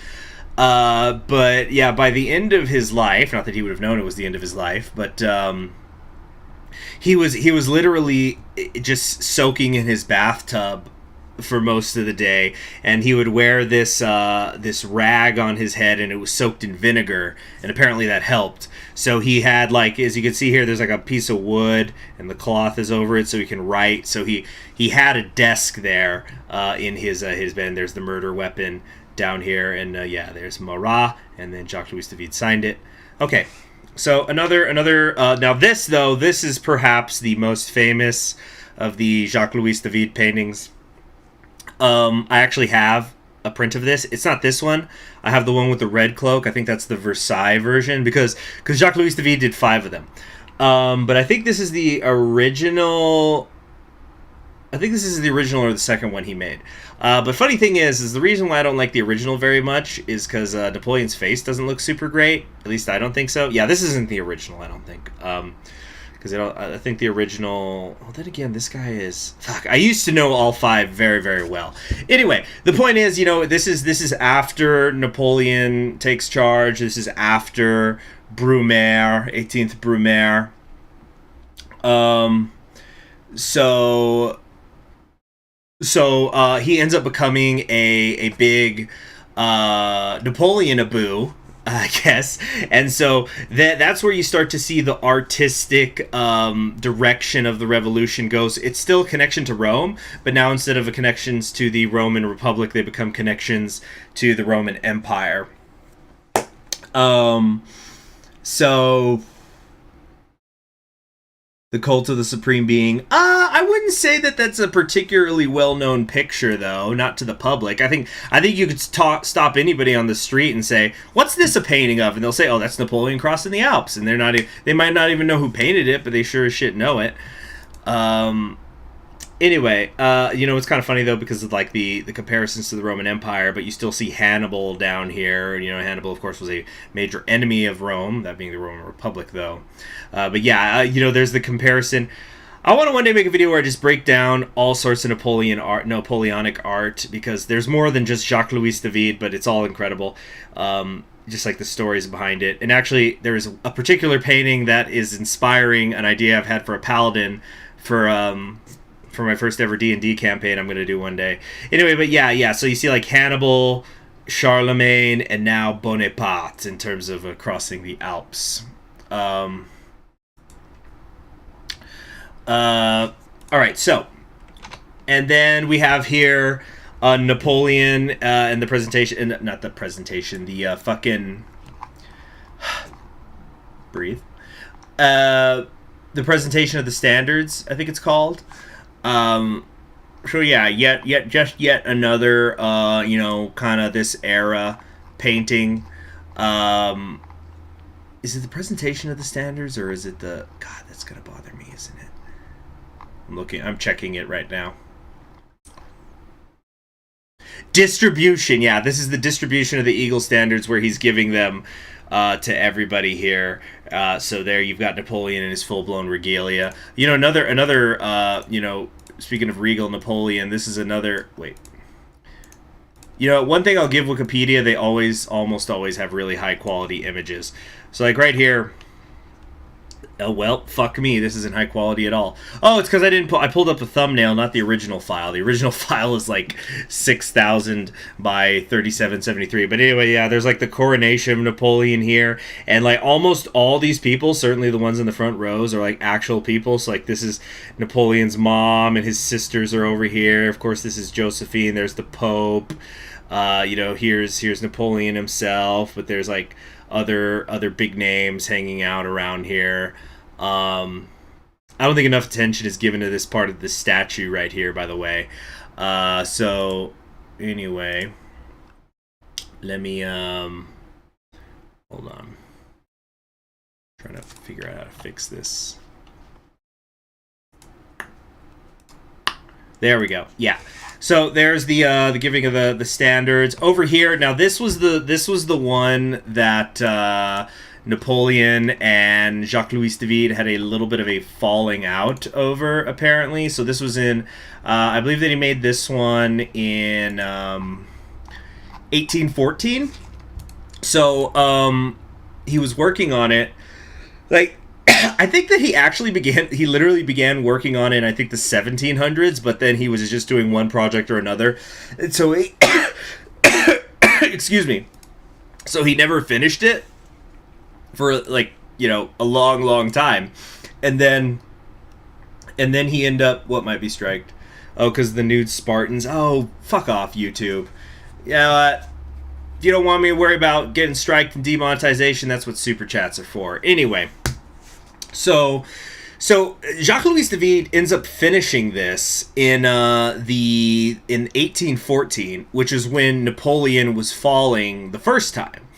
But yeah, by the end of his life, not that he would have known it was the end of his life, but he was literally just soaking in his bathtub for most of the day, and he would wear this rag on his head, and it was soaked in vinegar, and apparently that helped. So he had, like, as you can see here, there's like a piece of wood and the cloth is over it so he can write. So he had a desk there in his bed. There's the murder weapon down here, and there's Marat, and then Jacques-Louis David signed it. Okay, so another now this is perhaps the most famous of the Jacques-Louis David paintings. I actually have a print of this. It's not this one. I have the one with the red cloak. I think that's the Versailles version because Jacques-Louis David did 5 of them. But I think this is the original. I think this is the original or the second one he made. But funny thing is the reason why I don't like the original very much is because Napoleon's face doesn't look super great. At least I don't think so. Yeah, this isn't the original, I don't think. Because I think the original. Well, then again, this guy is. Fuck, I used to know all 5 very, very well. Anyway, the point is, this is after Napoleon takes charge. This is after Brumaire, 18th Brumaire. So he ends up becoming a big Napoleon-aboo, I guess. And so that's where you start to see the artistic direction of the revolution goes. It's still a connection to Rome, but now instead of connections to the Roman Republic, they become connections to the Roman Empire. So the cult of the supreme being. I wouldn't say that that's a particularly well-known picture, though. Not to the public. I think you could stop anybody on the street and say, "What's this a painting of?" And they'll say, "Oh, that's Napoleon crossing the Alps." And they might not even know who painted it, but they sure as shit know it. Anyway, it's kind of funny though because of like the comparisons to the Roman Empire, but you still see Hannibal down here. Hannibal, of course, was a major enemy of Rome, that being the Roman Republic, though. But yeah, there's the comparison. I want to one day make a video where I just break down all sorts of Napoleonic art, because there's more than just Jacques-Louis David, but it's all incredible. Just like the stories behind it. And actually, there is a particular painting that is inspiring an idea I've had for a paladin for my first ever D&D campaign I'm going to do one day. Anyway, but yeah. So you see like Hannibal, Charlemagne, and now Bonaparte in terms of crossing the Alps. All right, so, and then we have here Napoleon and the presentation, not the presentation, the fucking breathe. The presentation of the standards, I think it's called. So yeah, yet another kind of this era painting. Is it the presentation of the standards, or is it the God? That's gonna bother me, isn't it? I'm checking it right now. Distribution, yeah, this is the distribution of the Eagle standards where he's giving them to everybody here. So there you've got Napoleon in his full-blown regalia. Another speaking of regal Napoleon, this is another... Wait. One thing I'll give Wikipedia, they almost always have really high-quality images. So, like, right here... Oh, well, fuck me. This isn't high quality at all. Oh, it's because I pulled up a thumbnail, not the original file. The original file is like 6,000 by 3773. But anyway, yeah, there's like the coronation of Napoleon here. And like almost all these people, certainly the ones in the front rows, are like actual people. So like this is Napoleon's mom and his sisters are over here. Of course, this is Josephine. There's the Pope. Here's Napoleon himself. But there's like other big names hanging out around here. I don't think enough attention is given to this part of the statue right here, by the way. So anyway, let me hold on. I'm trying to figure out how to fix this. There we go. Yeah. So there's the giving of the standards over here. Now this was the one that Napoleon and Jacques-Louis David had a little bit of a falling out over, apparently. So this was in, I believe that he made this one in 1814. So he was working on it, like, I think that he literally began working on it in, I think, the 1700s, but then he was just doing one project or another. And so he, excuse me. So he never finished it for like, a long time. And then he ended up, what might be striked? Oh, because the nude Spartans. Oh, fuck off, YouTube. Yeah, if you don't want me to worry about getting striked and demonetization, that's what super chats are for. Anyway. So Jacques-Louis David ends up finishing this in 1814, which is when Napoleon was falling the first time.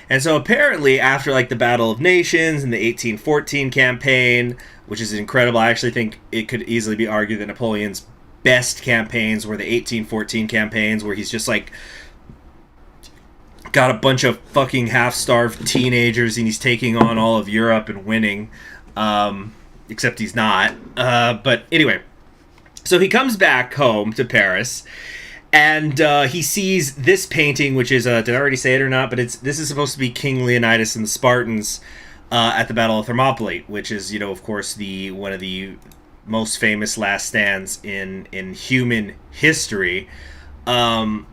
And so apparently after like the Battle of Nations and the 1814 campaign, which is incredible, I actually think it could easily be argued that Napoleon's best campaigns were the 1814 campaigns, where he's just like got a bunch of fucking half-starved teenagers and he's taking on all of Europe and winning. Except he's not. But anyway, so he comes back home to Paris, and he sees this painting, which is, did I already say it or not? But this is supposed to be King Leonidas and the Spartans at the Battle of Thermopylae, which is, of course, one of the most famous last stands in human history. And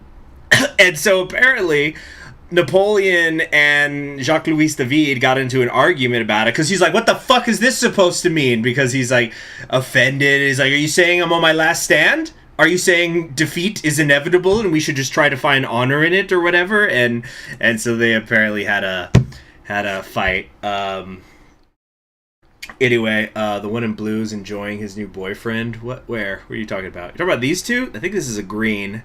so apparently Napoleon and Jacques-Louis David got into an argument about it because he's like, what the fuck is this supposed to mean? Because he's like offended. He's like, are you saying I'm on my last stand? Are you saying defeat is inevitable and we should just try to find honor in it or whatever? And so they apparently had a fight. Anyway, the one in blue is enjoying his new boyfriend. Where are you talking about? You're talking about these two? I think this is a green.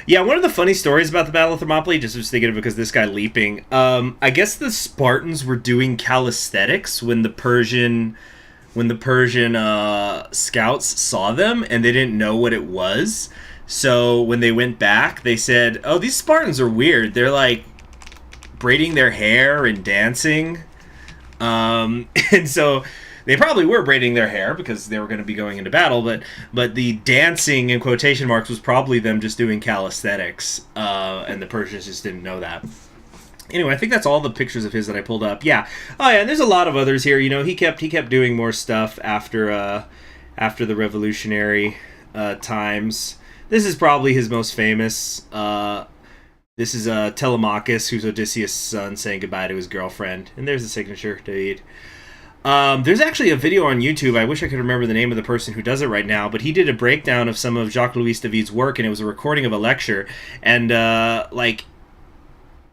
Yeah, one of the funny stories about the Battle of Thermopylae, just was thinking of it because this guy leaping. I guess the Spartans were doing calisthenics when the Persian scouts saw them, and they didn't know what it was. So when they went back, they said, "Oh, these Spartans are weird. They're like braiding their hair and dancing." And so they probably were braiding their hair because they were going to be going into battle, but the dancing in quotation marks was probably them just doing calisthenics, and the Persians just didn't know that. Anyway, I think that's all the pictures of his that I pulled up. Yeah. Oh yeah, and there's a lot of others here. He kept doing more stuff after the revolutionary times. This is probably his most famous. This is Telemachus, who's Odysseus' son, saying goodbye to his girlfriend. And there's the signature, David. There's actually a video on YouTube. I wish I could remember the name of the person who does it right now, but he did a breakdown of some of Jacques-Louis David's work, and it was a recording of a lecture. And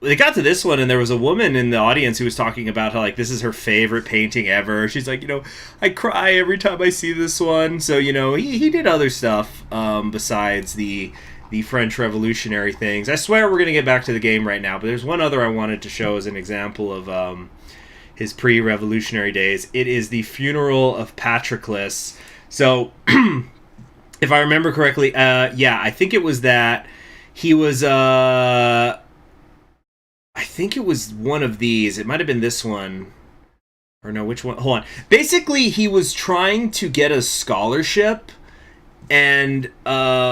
they got to this one, and there was a woman in the audience who was talking about how, like, this is her favorite painting ever. She's like, I cry every time I see this one. So, he did other stuff besides the French Revolutionary things. I swear we're going to get back to the game right now, but there's one other I wanted to show as an example of his pre-revolutionary days. It is the funeral of Patroclus. So, if I remember correctly, I think it was that he was... I think it was one of these. It might have been this one. Or no, which one? Hold on. Basically, he was trying to get a scholarship, and I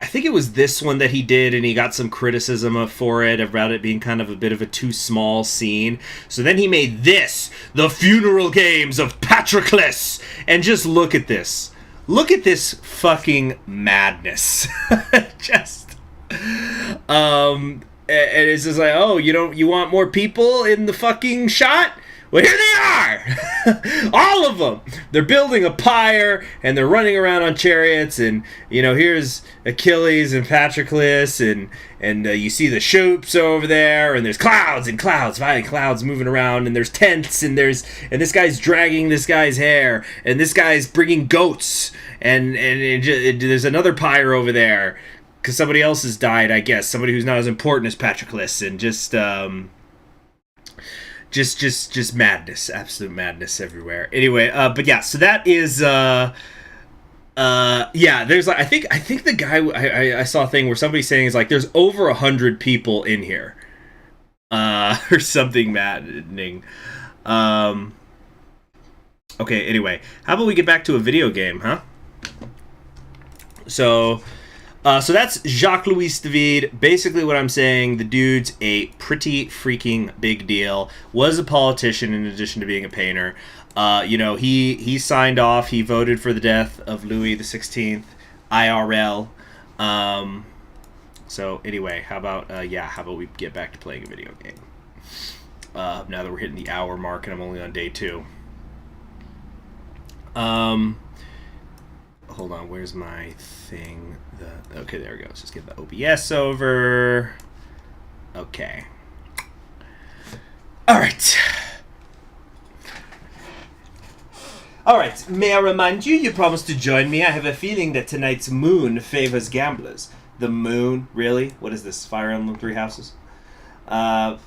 think it was this one that he did, and he got some criticism for it, about it being kind of a bit of a too small scene. So then he made this, The Funeral Games of Patroclus. And just look at this. Look at this fucking madness. And it's just like, oh, you want more people in the fucking shot? Well, here they are! All of them! They're building a pyre, and they're running around on chariots, and, here's Achilles and Patroclus, and you see the troops over there, and there's clouds and clouds, violent clouds moving around, and there's tents, and this guy's dragging this guy's hair, and this guy's bringing goats, and there's another pyre over there, because somebody else has died, I guess. Somebody who's not as important as Patroclus, and just madness, absolute madness everywhere. Anyway, but yeah, so that is there's like I think the guy I saw a thing where somebody's saying is like there's over 100 people in here, or something maddening. Okay, anyway, how about we get back to a video game, huh? So that's Jacques-Louis David. Basically what I'm saying, the dude's a pretty freaking big deal. Was a politician in addition to being a painter. He signed off. He voted for the death of Louis XVI, IRL. So anyway, how about we get back to playing a video game? Now that we're hitting the hour mark and I'm only on day 2. Hold on, where's my thing? Okay, there we go. Let's just get the OBS over. Okay. Alright, may I remind you, you promised to join me. I have a feeling that tonight's moon favors gamblers. The moon? Really? What is this? Fire Emblem 3 Houses? And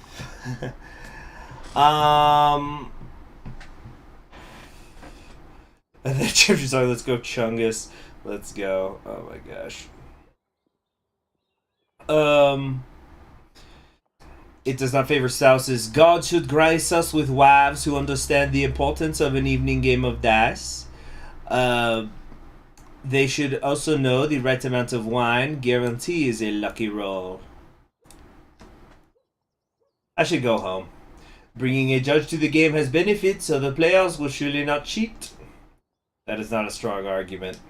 then Jim's like, let's go Chungus. Let's go. Oh my gosh. It does not favor spouses. God should grace us with wives who understand the importance of an evening game of dice. They should also know the right amount of wine guarantees a lucky roll. I should go home. Bringing a judge to the game has benefits, so the players will surely not cheat. That is not a strong argument.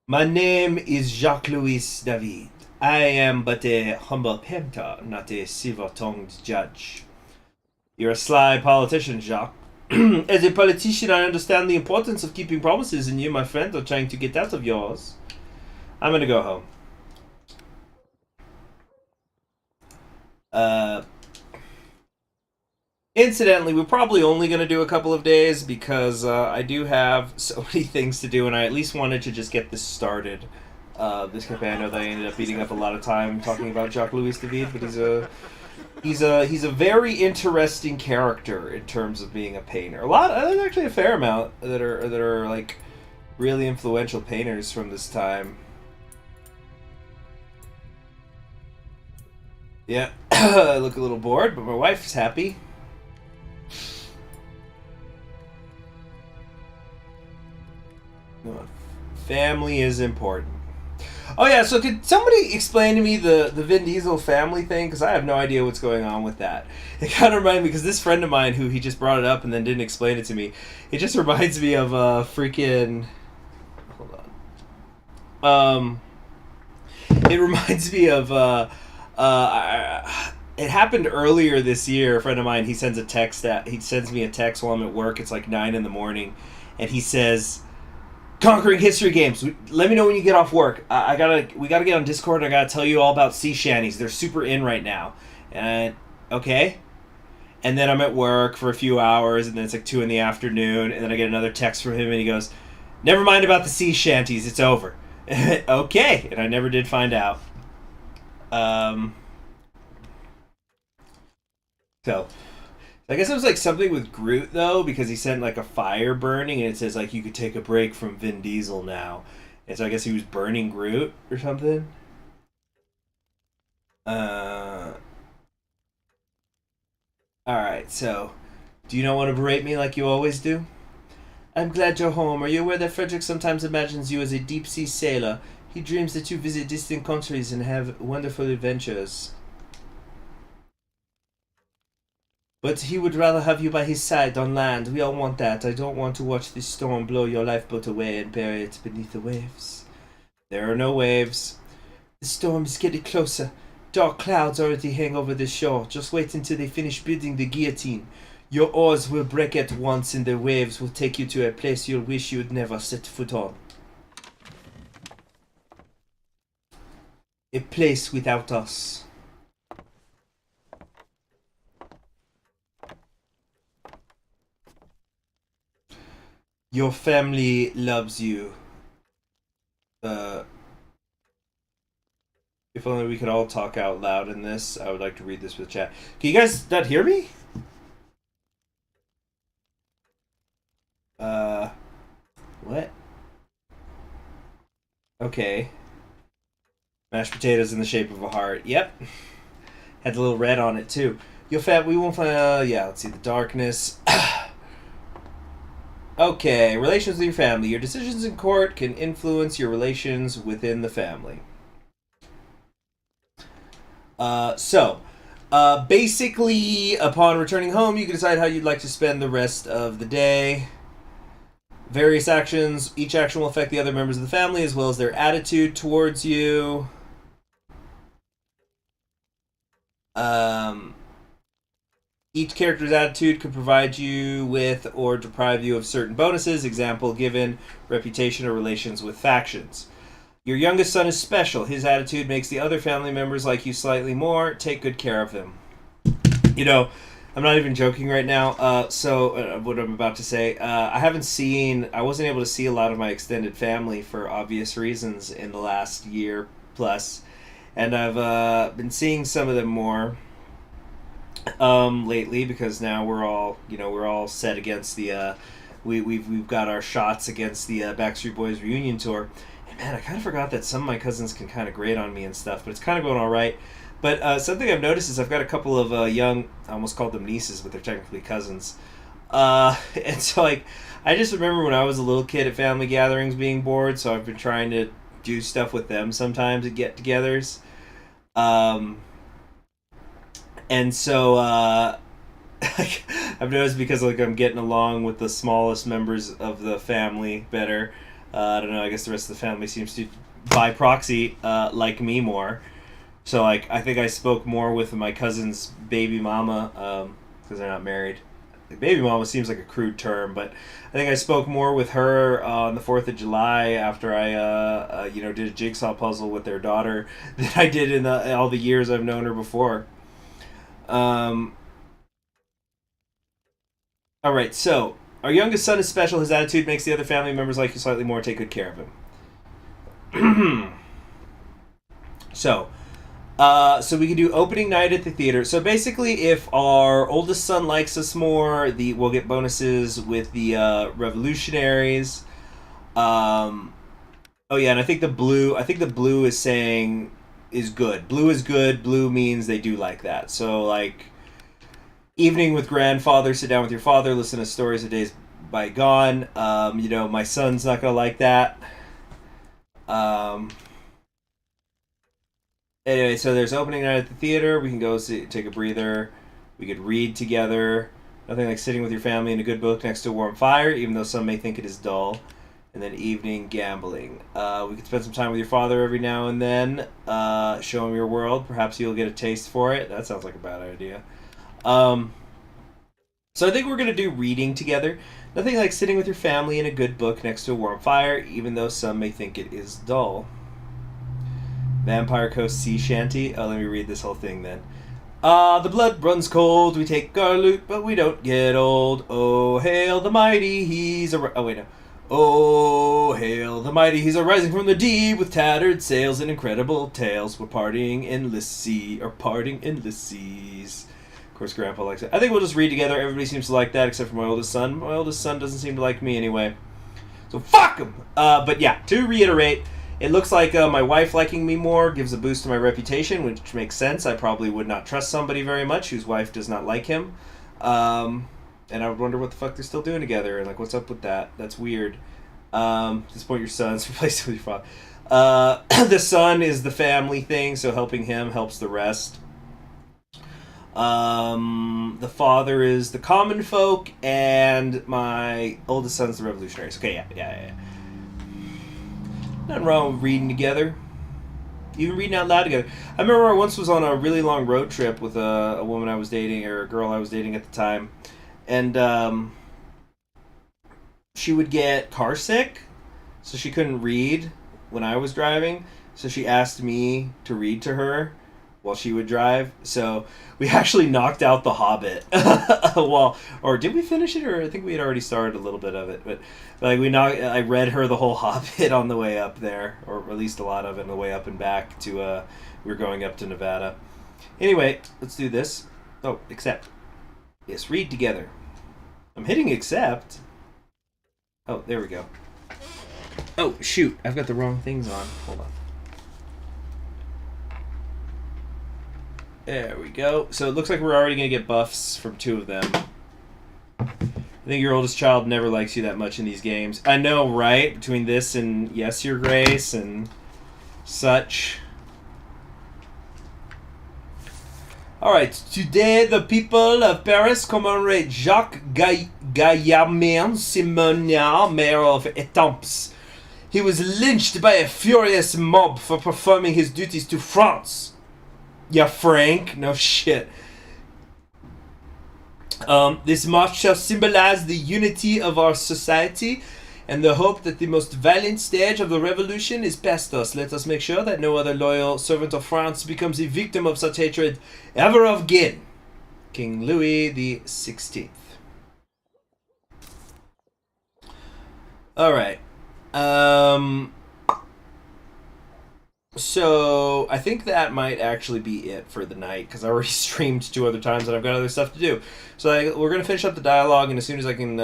My name is Jacques-Louis David. I am but a humble painter, not a silver-tongued judge. You're a sly politician, Jacques. As a politician, I understand the importance of keeping promises, and you, my friend, are trying to get out of yours. I'm gonna go home. Incidentally, we're probably only going to do a couple of days because I do have so many things to do, and I at least wanted to just get this started. This campaign, I know that I ended up eating up a lot of time talking about Jacques-Louis David, but he's a very interesting character in terms of being a painter. There's actually a fair amount that are like really influential painters from this time. Yeah, I look a little bored, but my wife's happy. Family is important. Oh yeah, so could somebody explain to me the Vin Diesel family thing? Because I have no idea what's going on with that. It kind of reminds me, because this friend of mine who he just brought it up and then didn't explain it to me, it just reminds me of freaking... Hold on. It reminds me of... it happened earlier this year. A friend of mine, he sends me a text while I'm at work. It's like 9 in the morning. And he says... Conquering history games. Let me know when you get off work. We gotta get on Discord. I gotta tell you all about sea shanties. They're super in right now. And okay. And then I'm at work for a few hours, and then it's like 2 in the afternoon, and then I get another text from him, and he goes, "Never mind about the sea shanties. It's over." Okay, and I never did find out. Um. So I guess it was like something with Groot though, because he sent like a fire burning, and it says like you could take a break from Vin Diesel now, and so I guess he was burning Groot or something. Uh, all right. So, do you not want to berate me like you always do? I'm glad you're home. Are you aware that Frederick sometimes imagines you as a deep sea sailor? He dreams that you visit distant countries and have wonderful adventures. But he would rather have you by his side on land. We all want that. I don't want to watch this storm blow your lifeboat away and bury it beneath the waves. There are no waves. The storm is getting closer. Dark clouds already hang over the shore. Just wait until they finish building the guillotine. Your oars will break at once and the waves will take you to a place you'll wish you would never set foot on. A place without us. Your family loves you. If only we could all talk out loud in this. I would like to read this with chat. Can you guys not hear me? What? Okay. Mashed potatoes in the shape of a heart. Yep. Had a little red on it too. Your fat. We won't find. Yeah. Let's see the darkness. Okay. Relations with your family. Your decisions in court can influence your relations within the family. Basically, upon returning home, you can decide how you'd like to spend the rest of the day. Various actions. Each action will affect the other members of the family as well as their attitude towards you. Each character's attitude could provide you with or deprive you of certain bonuses. Example given: reputation or relations with factions. Your youngest son is special. His attitude makes the other family members like you slightly more. Take good care of him. You know, I'm not even joking right now. What I'm about to say, I wasn't able to see a lot of my extended family for obvious reasons in the last year plus. And I've been seeing some of them more lately because now we're all set against the, we've got our shots against the Backstreet Boys reunion tour. Man, I kind of forgot that some of my cousins can kind of grate on me and stuff, but it's kind of going all right. But something I've noticed is I've got a couple of young, I almost called them nieces, but they're technically cousins. And so, like, I just remember when I was a little kid at family gatherings being bored, so I've been trying to do stuff with them sometimes at get-togethers. And so, I've noticed because, like, I'm getting along with the smallest members of the family better. I don't know, I guess the rest of the family seems to, by proxy, like me more. So, like, I think I spoke more with my cousin's baby mama, because they're not married. Like, baby mama seems like a crude term, but I think I spoke more with her on the 4th of July after I, did a jigsaw puzzle with their daughter than I did in all the years I've known her before. Alright, so... Our youngest son is special. His attitude makes the other family members like you slightly more. Take good care of him. So we can do opening night at the theater. So basically, if our oldest son likes us more, we'll get bonuses with the revolutionaries. Oh yeah, and I think the blue is saying is good. Blue is good. Blue means they do like that. So like. Evening with grandfather, sit down with your father, listen to stories of days bygone. My son's not going to like that. Anyway, so there's opening night at the theater. We can go take a breather. We could read together. Nothing like sitting with your family in a good book next to a warm fire, even though some may think it is dull. And then evening gambling. We could spend some time with your father every now and then. Show him your world. Perhaps you'll get a taste for it. That sounds like a bad idea. So I think we're going to do reading together. Nothing like sitting with your family in a good book next to a warm fire, even though some may think it is dull. Vampire Coast Sea Shanty. Oh, let me read this whole thing then. The blood runs cold, we take our loot, but we don't get old. Oh, hail the mighty, he's a... Oh, wait, no. Oh, hail the mighty, he's arising from the deep with tattered sails and incredible tales. We're partying endless sea, or parting endless seas. Of course, Grandpa likes it. I think we'll just read together. Everybody seems to like that, except for my oldest son. My oldest son doesn't seem to like me anyway. So, fuck him! But yeah, to reiterate... It looks like my wife liking me more gives a boost to my reputation, which makes sense. I probably would not trust somebody very much whose wife does not like him. And I would wonder what the fuck they're still doing together, and like, what's up with that? That's weird. At this point, your son's replaced with your father. The son is the family thing, so helping him helps the rest. The father is the common folk, and my oldest son's the revolutionaries. Okay, yeah. Nothing wrong with reading together. Even reading out loud together. I remember I once was on a really long road trip with a woman I was dating, or a girl I was dating at the time. And she would get car sick, so she couldn't read when I was driving. So she asked me to read to her while she would drive. So we actually knocked out The Hobbit. Or did we finish it? Or I think we had already started a little bit of it. But like I read her the whole Hobbit on the way up there, or at least a lot of it on the way up and back to. We were going up to Nevada. Anyway, let's do this. Oh, accept. Yes, read together. I'm hitting accept. Oh, there we go. Oh shoot! I've got the wrong things on. Hold on. There we go. So it looks like we're already going to get buffs from 2 of them. I think your oldest child never likes you that much in these games. I know, right? Between this and Yes, Your Grace and such. Alright, today the people of Paris commemorate Jacques Gaillamin Simonard, mayor of Étampes. He was lynched by a furious mob for performing his duties to France. Yeah, Frank. No shit. This march shall symbolize the unity of our society and the hope that the most valiant stage of the revolution is past us. Let us make sure that no other loyal servant of France becomes a victim of such hatred ever again. King Louis the 16th. Alright. So, I think that might actually be it for the night, because I already streamed 2 other times and I've got other stuff to do. So, we're going to finish up the dialogue, and as soon as I can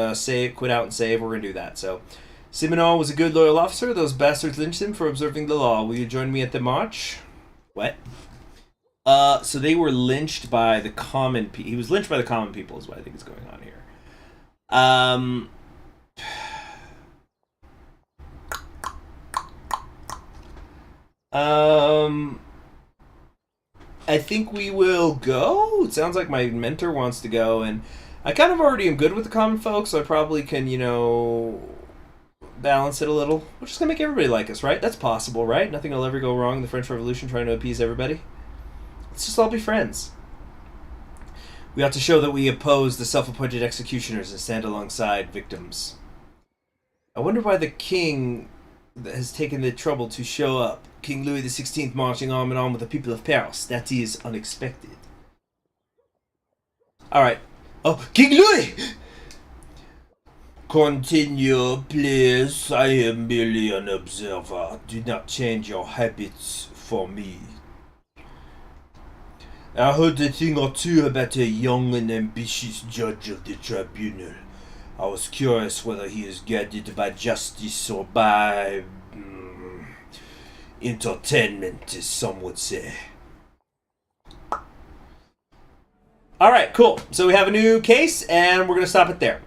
quit out and save, we're going to do that. So, Simenon was a good, loyal officer. Those bastards lynched him for observing the law. Will you join me at the march? What? So they were lynched by the common people. He was lynched by the common people is what I think is going on here. I think we will go. It sounds like my mentor wants to go, and I kind of already am good with the common folk, so I probably can, balance it a little. We're just gonna make everybody like us, right? That's possible, right? Nothing will ever go wrong in the French Revolution trying to appease everybody. Let's just all be friends. We ought to show that we oppose the self-appointed executioners and stand alongside victims. I wonder why the king has taken the trouble to show up. King Louis XVI marching arm in arm with the people of Paris. That is unexpected. Alright. Oh, King Louis! Continue, please. I am merely an observer. Do not change your habits for me. I heard a thing or two about a young and ambitious judge of the tribunal. I was curious whether he is guided by justice or by entertainment, as some would say. Alright, cool. So we have a new case, and we're going to stop it there.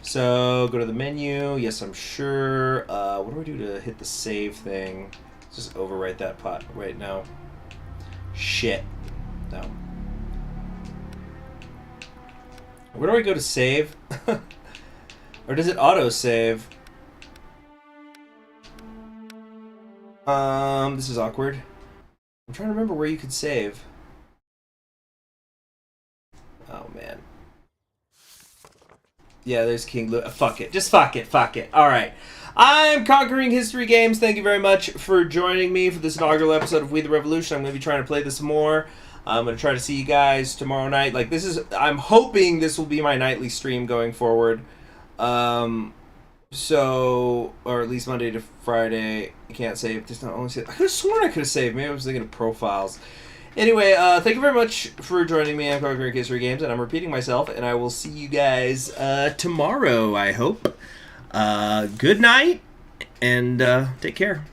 So, go to the menu. Yes, I'm sure. What do I do to hit the save thing? Let's just overwrite that pot right now. Shit. No. Where do I go to save? Or does it auto-save? This is awkward. I'm trying to remember where you could save. Oh, man. Yeah, there's King Louis. Fuck it. Just fuck it. Fuck it. All right. I'm Conquering History Games. Thank you very much for joining me for this inaugural episode of We the Revolution. I'm going to be trying to play this more. I'm going to try to see you guys tomorrow night. Like, this is... I'm hoping this will be my nightly stream going forward. So... Or at least Monday to Friday. I can't save. There's not only save. I could have sworn I could have saved. Maybe I was thinking of profiles. Anyway, thank you very much for joining me on Conquering History Games, and I'm repeating myself, and I will see you guys tomorrow, I hope. Good night, and take care.